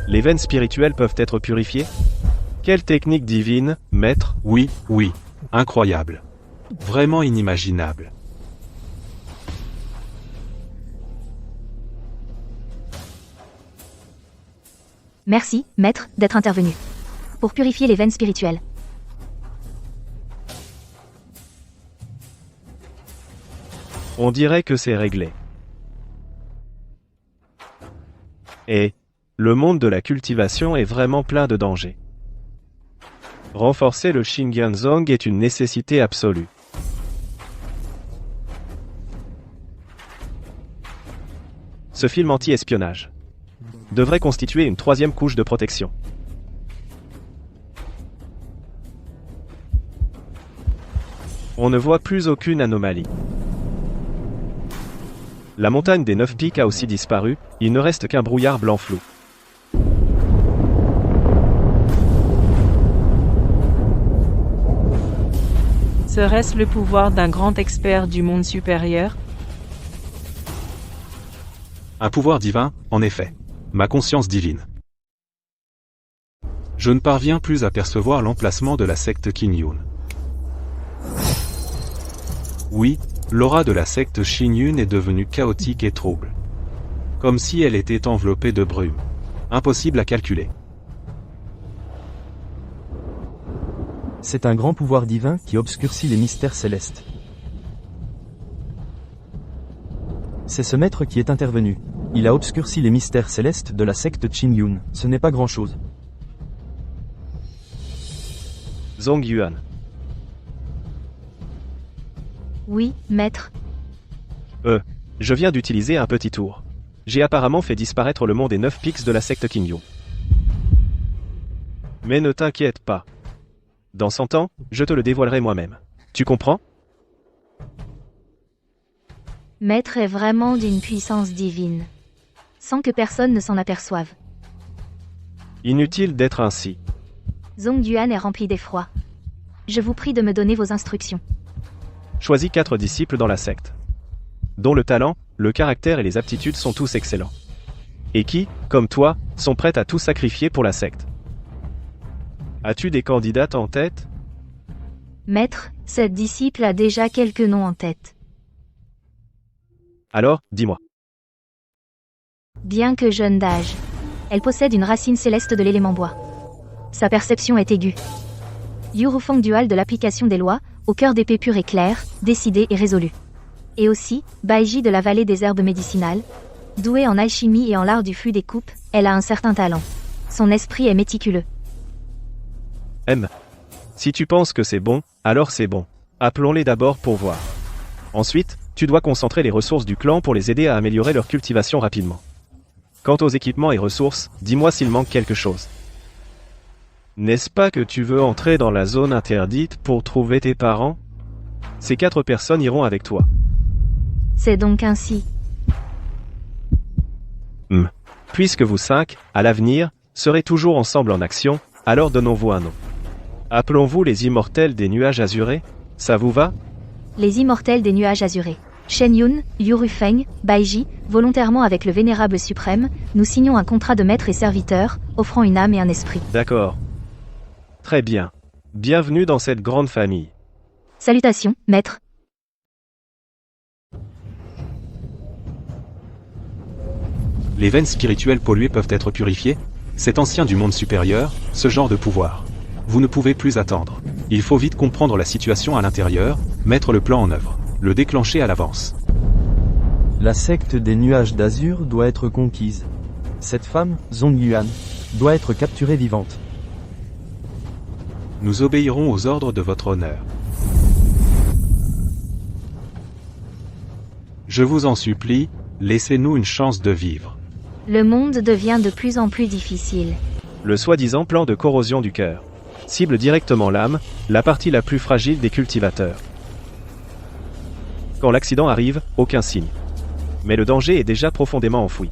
Les veines spirituelles peuvent être purifiées? Quelle technique divine, maître? Oui, incroyable. Vraiment inimaginable. Merci, maître, d'être intervenu. Pour purifier les veines spirituelles. On dirait que c'est réglé. Et le monde de la cultivation est vraiment plein de dangers. Renforcer le Shinganzong est une nécessité absolue. Ce film anti-espionnage devrait constituer une troisième couche de protection. On ne voit plus aucune anomalie. La montagne des 9 pics a aussi disparu, il ne reste qu'un brouillard blanc flou. Serait-ce le pouvoir d'un grand expert du monde supérieur? Un pouvoir divin, en effet. Ma conscience divine. Je ne parviens plus à percevoir l'emplacement de la secte Qin-Yun. Oui, l'aura de la secte Qin-Yun est devenue chaotique et trouble. Comme si elle était enveloppée de brume. Impossible à calculer. C'est un grand pouvoir divin qui obscurcit les mystères célestes. C'est ce maître qui est intervenu. Il a obscurci les mystères célestes de la secte Qin-Yun. Ce n'est pas grand-chose. Zongyuan. Oui, maître. Je viens d'utiliser un petit tour. J'ai apparemment fait disparaître le monde des 9 pics de la secte Qin-Yun. Mais ne t'inquiète pas. Dans 100 ans, je te le dévoilerai moi-même. Tu comprends? Maître est vraiment d'une puissance divine. Sans que personne ne s'en aperçoive. Inutile d'être ainsi. Zongyuan est rempli d'effroi. Je vous prie de me donner vos instructions. Choisis 4 disciples dans la secte. Dont le talent, le caractère et les aptitudes sont tous excellents. Et qui, comme toi, sont prêts à tout sacrifier pour la secte. As-tu des candidates en tête? Maître, cette disciple a déjà quelques noms en tête. Alors, dis-moi. Bien que jeune d'âge, elle possède une racine céleste de l'élément bois. Sa perception est aiguë. Yurufang dual de l'application des lois, au cœur d'épée pure et claire, décidé et résolu. Et aussi, Baiji de la vallée des herbes médicinales. Douée en alchimie et en l'art du flux des coupes, elle a un certain talent. Son esprit est méticuleux. Si tu penses que c'est bon, alors c'est bon. Appelons-les d'abord pour voir. Ensuite, tu dois concentrer les ressources du clan pour les aider à améliorer leur cultivation rapidement. Quant aux équipements et ressources, dis-moi s'il manque quelque chose. N'est-ce pas que tu veux entrer dans la zone interdite pour trouver tes parents? Ces 4 personnes iront avec toi. C'est donc ainsi. Puisque vous 5, à l'avenir, serez toujours ensemble en action, alors donnons-vous un nom. Appelons-vous les immortels des nuages azurés? Ça vous va? Les immortels des nuages azurés. Shen-Yun, Yurufeng, Baiji, volontairement avec le Vénérable Suprême, nous signons un contrat de maître et serviteur, offrant une âme et un esprit. D'accord. Très bien. Bienvenue dans cette grande famille. Salutations, maître. Les veines spirituelles polluées peuvent être purifiées? C'est ancien du monde supérieur, ce genre de pouvoir. Vous ne pouvez plus attendre. Il faut vite comprendre la situation à l'intérieur, mettre le plan en œuvre, le déclencher à l'avance. La secte des nuages d'azur doit être conquise. Cette femme, Zongyuan, doit être capturée vivante. Nous obéirons aux ordres de votre honneur. Je vous en supplie, laissez-nous une chance de vivre. Le monde devient de plus en plus difficile. Le soi-disant plan de corrosion du cœur cible directement l'âme, la partie la plus fragile des cultivateurs. Quand l'accident arrive, aucun signe. Mais le danger est déjà profondément enfoui.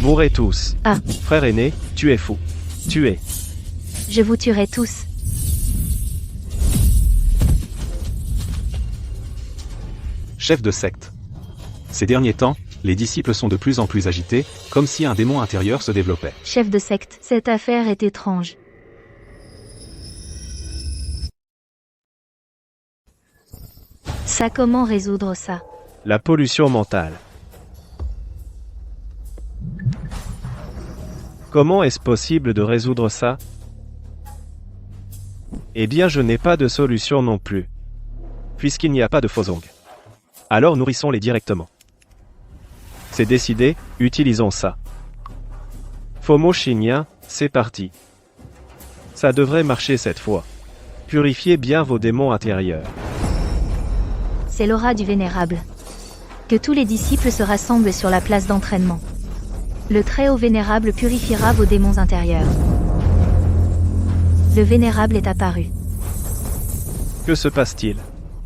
Mourrez tous. Ah. Frère aîné, tu es fou. Tuez. Je vous tuerai tous. Chef de secte. Ces derniers temps, les disciples sont de plus en plus agités, comme si un démon intérieur se développait. Chef de secte, cette affaire est étrange. Ça, comment résoudre ça? La pollution mentale. Comment est-ce possible de résoudre ça? Eh bien, je n'ai pas de solution non plus. Puisqu'il n'y a pas de Fozong. Alors nourrissons-les directement. C'est décidé, utilisons ça. Fomo Shinyan, c'est parti. Ça devrait marcher cette fois. Purifiez bien vos démons intérieurs. C'est l'aura du Vénérable. Que tous les disciples se rassemblent sur la place d'entraînement. Le Très-Haut Vénérable purifiera vos démons intérieurs. Le Vénérable est apparu. Que se passe-t-il?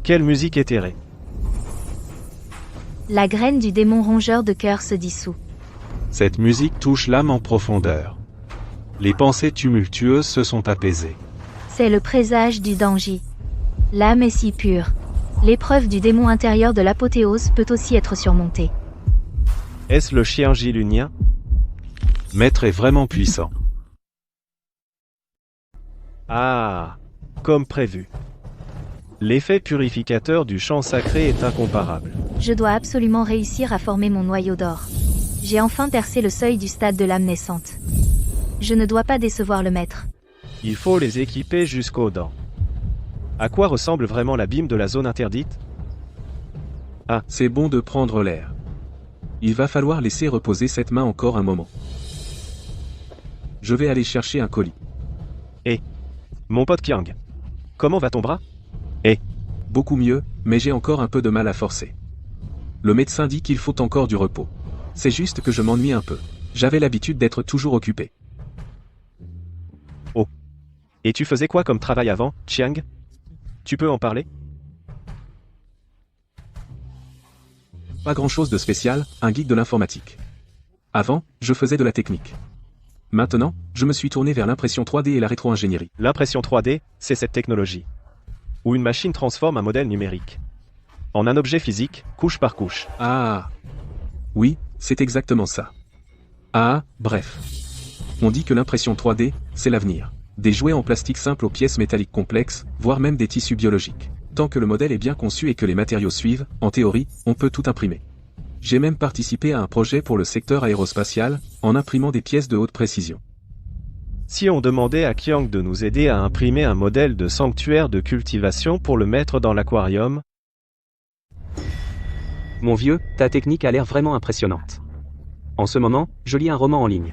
Quelle musique éthérée? La graine du démon rongeur de cœur se dissout. Cette musique touche l'âme en profondeur. Les pensées tumultueuses se sont apaisées. C'est le présage du danger. L'âme est si pure. L'épreuve du démon intérieur de l'apothéose peut aussi être surmontée. Est-ce le chien gilunien? Maître est vraiment puissant. Ah, comme prévu. L'effet purificateur du chant sacré est incomparable. Je dois absolument réussir à former mon noyau d'or. J'ai enfin percé le seuil du stade de l'âme naissante. Je ne dois pas décevoir le maître. Il faut les équiper jusqu'aux dents. À quoi ressemble vraiment l'abîme de la zone interdite? Ah, c'est bon de prendre l'air. Il va falloir laisser reposer cette main encore un moment. Je vais aller chercher un colis. Mon pote Kiang. Comment va ton bras? Beaucoup mieux, mais j'ai encore un peu de mal à forcer. Le médecin dit qu'il faut encore du repos. C'est juste que je m'ennuie un peu. J'avais l'habitude d'être toujours occupé. Et tu faisais quoi comme travail avant, Chiang? Tu peux en parler? Pas grand-chose de spécial, un geek de l'informatique. Avant, je faisais de la technique. Maintenant, je me suis tourné vers l'impression 3D et la rétro-ingénierie. L'impression 3D, c'est cette technologie où une machine transforme un modèle numérique en un objet physique, couche par couche. Ah. Oui, c'est exactement ça. Ah, bref. On dit que l'impression 3D, c'est l'avenir. Des jouets en plastique simple aux pièces métalliques complexes, voire même des tissus biologiques. Tant que le modèle est bien conçu et que les matériaux suivent, en théorie, on peut tout imprimer. J'ai même participé à un projet pour le secteur aérospatial, en imprimant des pièces de haute précision. Si on demandait à Kiang de nous aider à imprimer un modèle de sanctuaire de cultivation pour le mettre dans l'aquarium? Mon vieux, ta technique a l'air vraiment impressionnante. En ce moment, je lis un roman en ligne.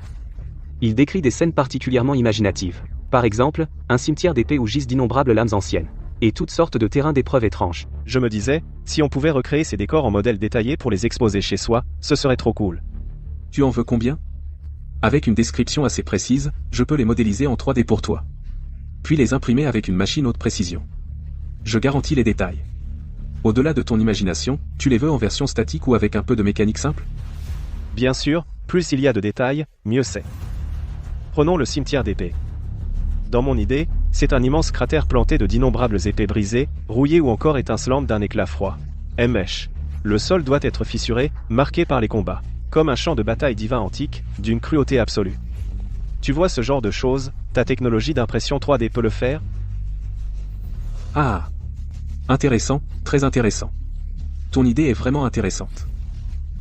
Il décrit des scènes particulièrement imaginatives. Par exemple, un cimetière d'épées où gisent d'innombrables lames anciennes. Et toutes sortes de terrains d'épreuves étranges. Je me disais, si on pouvait recréer ces décors en modèles détaillés pour les exposer chez soi, ce serait trop cool. Tu en veux combien? Avec une description assez précise, je peux les modéliser en 3D pour toi. Puis les imprimer avec une machine haute précision. Je garantis les détails. Au-delà de ton imagination, tu les veux en version statique ou avec un peu de mécanique simple? Bien sûr, plus il y a de détails, mieux c'est. Prenons le cimetière d'épées. Dans mon idée, c'est un immense cratère planté de d'innombrables épées brisées, rouillées ou encore étincelantes d'un éclat froid. Mèche. Le sol doit être fissuré, marqué par les combats. Comme un champ de bataille divin antique, d'une cruauté absolue. Tu vois ce genre de choses, ta technologie d'impression 3D peut le faire? Ah. Intéressant, très intéressant. Ton idée est vraiment intéressante.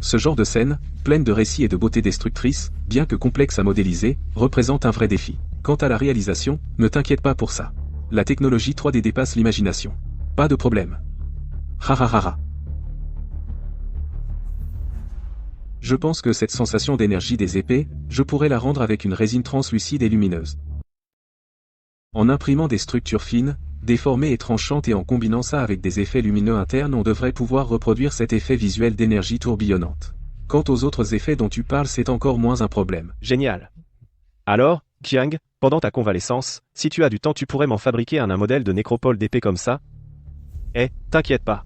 Ce genre de scène, pleine de récits et de beauté destructrice, bien que complexe à modéliser, représente un vrai défi. Quant à la réalisation, ne t'inquiète pas pour ça. La technologie 3D dépasse l'imagination. Pas de problème. Ha ha ha ha. Je pense que cette sensation d'énergie des épées, je pourrais la rendre avec une résine translucide et lumineuse. En imprimant des structures fines, déformées et tranchantes et en combinant ça avec des effets lumineux internes, on devrait pouvoir reproduire cet effet visuel d'énergie tourbillonnante. Quant aux autres effets dont tu parles, c'est encore moins un problème. Génial. Alors, Kiang, pendant ta convalescence, si tu as du temps, tu pourrais m'en fabriquer un modèle de nécropole d'épée comme ça? T'inquiète pas.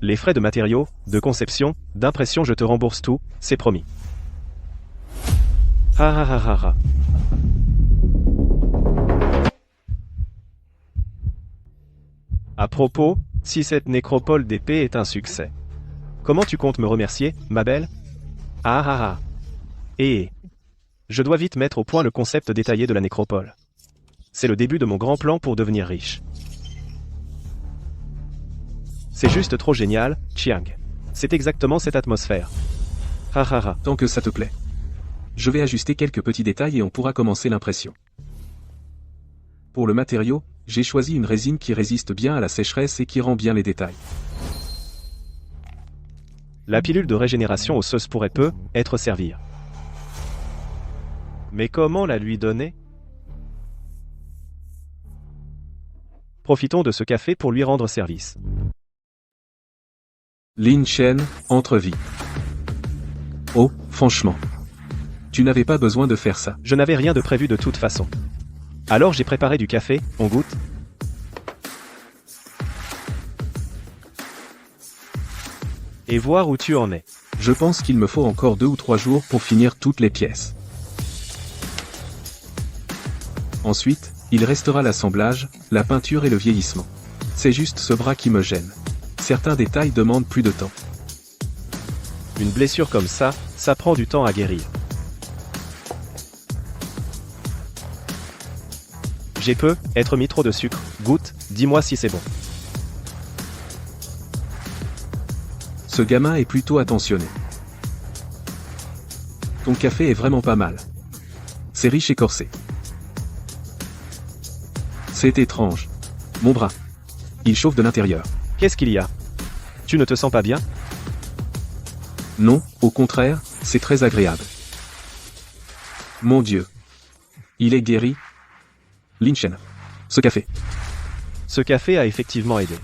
Les frais de matériaux, de conception, d'impression, je te rembourse tout, c'est promis. Ha ha ha ha ha. À propos, si cette nécropole d'épée est un succès, comment tu comptes me remercier, ma belle? Ah ah ah. Je dois vite mettre au point le concept détaillé de la nécropole. C'est le début de mon grand plan pour devenir riche. C'est juste trop génial, Chiang. C'est exactement cette atmosphère. Ha ha ha. Tant que ça te plaît. Je vais ajuster quelques petits détails et on pourra commencer l'impression. Pour le matériau, j'ai choisi une résine qui résiste bien à la sécheresse et qui rend bien les détails. La pilule de régénération osseuse pourrait peu être servir. Mais comment la lui donner? Profitons de ce café pour lui rendre service. Lin Chen, entrevue. Oh, franchement. Tu n'avais pas besoin de faire ça. Je n'avais rien de prévu de toute façon. Alors j'ai préparé du café, on goûte? Et voir où tu en es. Je pense qu'il me faut encore 2 ou 3 jours pour finir toutes les pièces. Ensuite, il restera l'assemblage, la peinture et le vieillissement. C'est juste ce bras qui me gêne. Certains détails demandent plus de temps. Une blessure comme ça prend du temps à guérir. J'ai être mis trop de sucre. Goûte, dis-moi si c'est bon. Ce gamin est plutôt attentionné. Ton café est vraiment pas mal. C'est riche et corsé. C'est étrange. Mon bras. Il chauffe de l'intérieur. Qu'est-ce qu'il y a? Tu ne te sens pas bien? Non, au contraire, c'est très agréable. Mon Dieu. Il est guéri. Lin-Chen. Ce café. Ce café a effectivement aidé.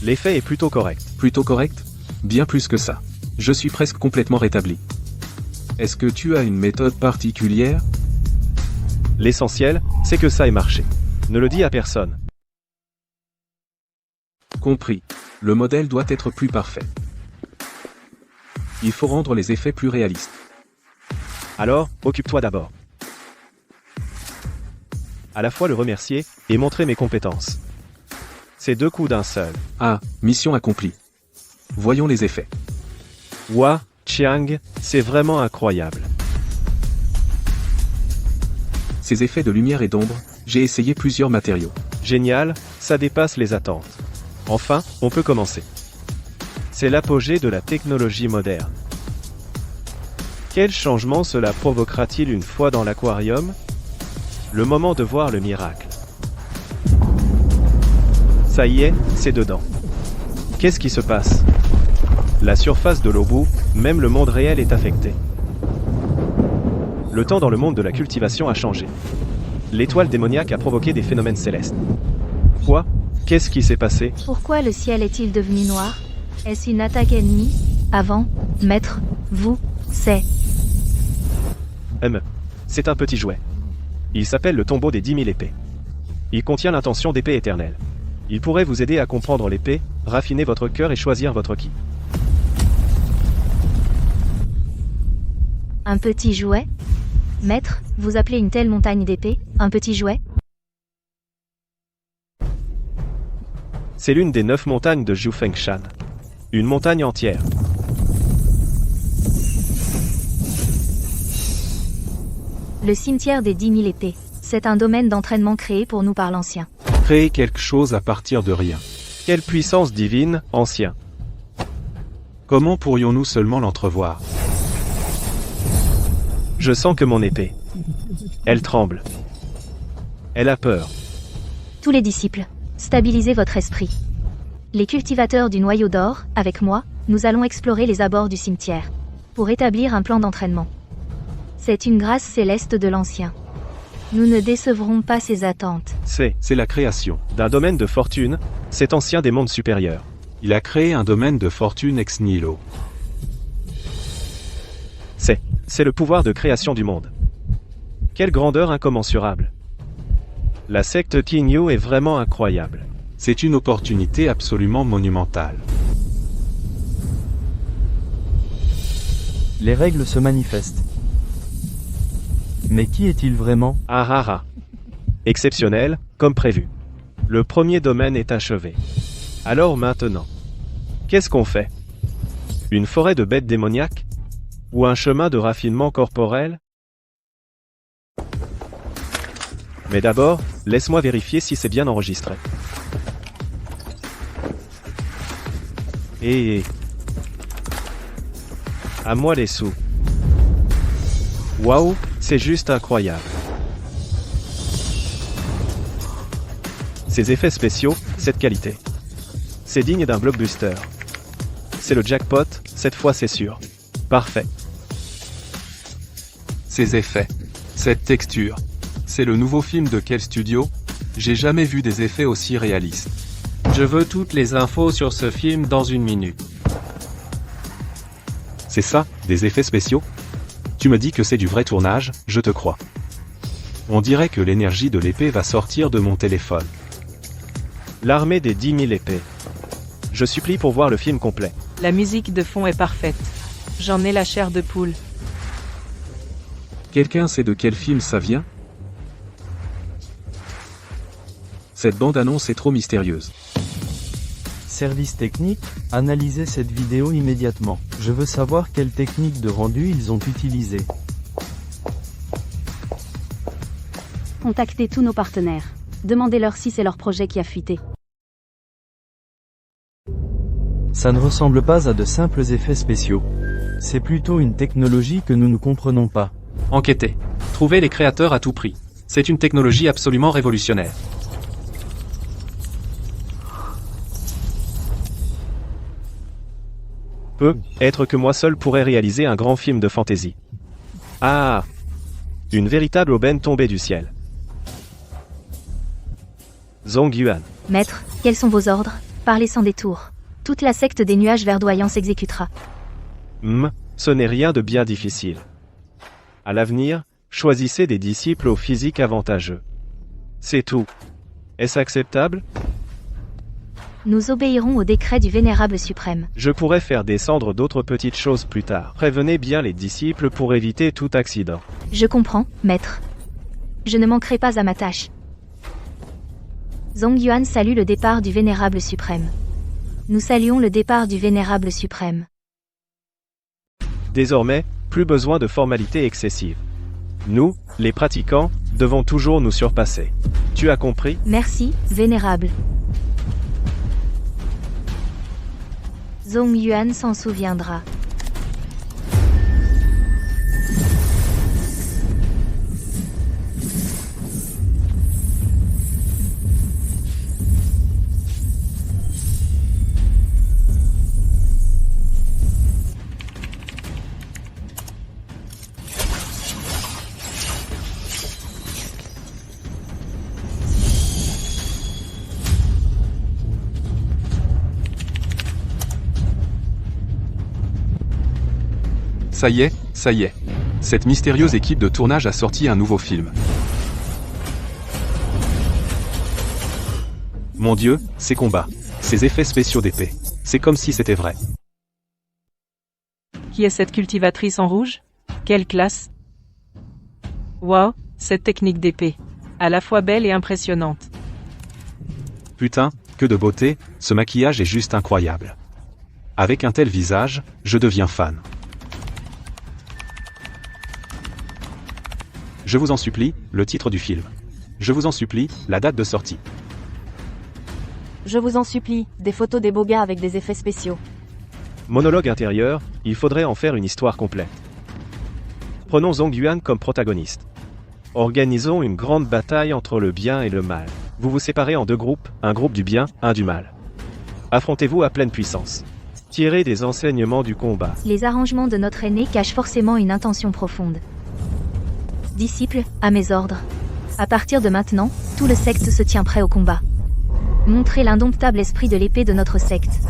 L'effet est plutôt correct. Plutôt correct? Bien plus que ça. Je suis presque complètement rétabli. Est-ce que tu as une méthode particulière? L'essentiel, c'est que ça ait marché. Ne le dis à personne. Compris. Le modèle doit être plus parfait. Il faut rendre les effets plus réalistes. Alors, occupe-toi d'abord. À la fois le remercier et montrer mes compétences. C'est 2 coups d'un seul. Ah, mission accomplie. Voyons les effets. Wa, Chiang, c'est vraiment incroyable. Ces effets de lumière et d'ombre, j'ai essayé plusieurs matériaux. Génial, ça dépasse les attentes. Enfin, on peut commencer. C'est l'apogée de la technologie moderne. Quel changement cela provoquera-t-il une fois dans l'aquarium? Le moment de voir le miracle. Ça y est, c'est dedans. Qu'est-ce qui se passe? La surface de l'eau bout, même le monde réel est affecté. Le temps dans le monde de la cultivation a changé. L'étoile démoniaque a provoqué des phénomènes célestes. Quoi? Qu'est-ce qui s'est passé? Pourquoi le ciel est-il devenu noir? Est-ce une attaque ennemie? Avant, maître, vous, c'est... C'est un petit jouet. Il s'appelle le tombeau des 10 000 épées. Il contient l'intention d'épée éternelle. Il pourrait vous aider à comprendre l'épée, raffiner votre cœur et choisir votre ki. Un petit jouet? Maître, vous appelez une telle montagne d'épées, un petit jouet? C'est l'une des 9 montagnes de Zhufengshan. Une montagne entière. Le cimetière des 10 000 épées. C'est un domaine d'entraînement créé pour nous par l'Ancien. Créer quelque chose à partir de rien. Quelle puissance divine, ancien. Comment pourrions-nous seulement l'entrevoir? Je sens que mon épée. Elle tremble. Elle a peur. Tous les disciples, stabilisez votre esprit. Les cultivateurs du noyau d'or, avec moi, nous allons explorer les abords du cimetière. Pour établir un plan d'entraînement. C'est une grâce céleste de l'Ancien. Nous ne décevrons pas ses attentes. C'est la création d'un domaine de fortune, cet ancien des mondes supérieurs. Il a créé un domaine de fortune ex nihilo. C'est le pouvoir de création du monde. Quelle grandeur incommensurable. La secte Qingyu est vraiment incroyable. C'est une opportunité absolument monumentale. Les règles se manifestent. Mais qui est-il vraiment? Exceptionnel, comme prévu. Le premier domaine est achevé. Alors maintenant, qu'est-ce qu'on fait? Une forêt de bêtes démoniaques? Ou un chemin de raffinement corporel? Mais d'abord, laisse-moi vérifier si c'est bien enregistré. Et... à moi les sous. Waouh, c'est juste incroyable. Ces effets spéciaux, cette qualité. C'est digne d'un blockbuster. C'est le jackpot, cette fois c'est sûr. Parfait. Ces effets. Cette texture. C'est le nouveau film de quel studio? J'ai jamais vu des effets aussi réalistes. Je veux toutes les infos sur ce film dans 1 minute. C'est ça, des effets spéciaux? Tu me dis que c'est du vrai tournage, je te crois. On dirait que l'énergie de l'épée va sortir de mon téléphone. L'armée des 10 000 épées. Je supplie pour voir le film complet. La musique de fond est parfaite. J'en ai la chair de poule. Quelqu'un sait de quel film ça vient? Cette bande-annonce est trop mystérieuse. Service technique, analysez cette vidéo immédiatement. Je veux savoir quelle technique de rendu ils ont utilisée. Contactez tous nos partenaires. Demandez-leur si c'est leur projet qui a fuité. Ça ne ressemble pas à de simples effets spéciaux. C'est plutôt une technologie que nous ne comprenons pas. Enquêtez. Trouvez les créateurs à tout prix. C'est une technologie absolument révolutionnaire. Peut être que moi seul pourrais réaliser un grand film de fantasy. Ah! Une véritable aubaine tombée du ciel. Zongyuan. Maître, quels sont vos ordres? Parlez sans détour. Toute la secte des nuages verdoyants s'exécutera. Ce n'est rien de bien difficile. À l'avenir, choisissez des disciples au physique avantageux. C'est tout. Est-ce acceptable? Nous obéirons au décret du Vénérable suprême. Je pourrais faire descendre d'autres petites choses plus tard. Prévenez bien les disciples pour éviter tout accident. Je comprends, maître. Je ne manquerai pas à ma tâche. Zongyuan salue le départ du Vénérable suprême. Nous saluons le départ du Vénérable suprême. Désormais, plus besoin de formalités excessives. Nous, les pratiquants, devons toujours nous surpasser. Tu as compris? Merci, Vénérable. Zongyuan s'en souviendra. Ça y est. Cette mystérieuse équipe de tournage a sorti un nouveau film. Mon Dieu, ces combats, ces effets spéciaux d'épée. C'est comme si c'était vrai. Qui est cette cultivatrice en rouge? Quelle classe! Wow, cette technique d'épée. À la fois belle et impressionnante. Putain, que de beauté, ce maquillage est juste incroyable. Avec un tel visage, je deviens fan. Je vous en supplie, le titre du film. Je vous en supplie, la date de sortie. Je vous en supplie, des photos des beaux gars avec des effets spéciaux. Monologue intérieur, il faudrait en faire une histoire complète. Prenons Zongyuan comme protagoniste. Organisons une grande bataille entre le bien et le mal. Vous vous séparez en deux groupes, un groupe du bien, un du mal. Affrontez-vous à pleine puissance. Tirez des enseignements du combat. Les arrangements de notre aîné cachent forcément une intention profonde. Disciples, à mes ordres. À partir de maintenant, tout le secte se tient prêt au combat. Montrez l'indomptable esprit de l'épée de notre secte.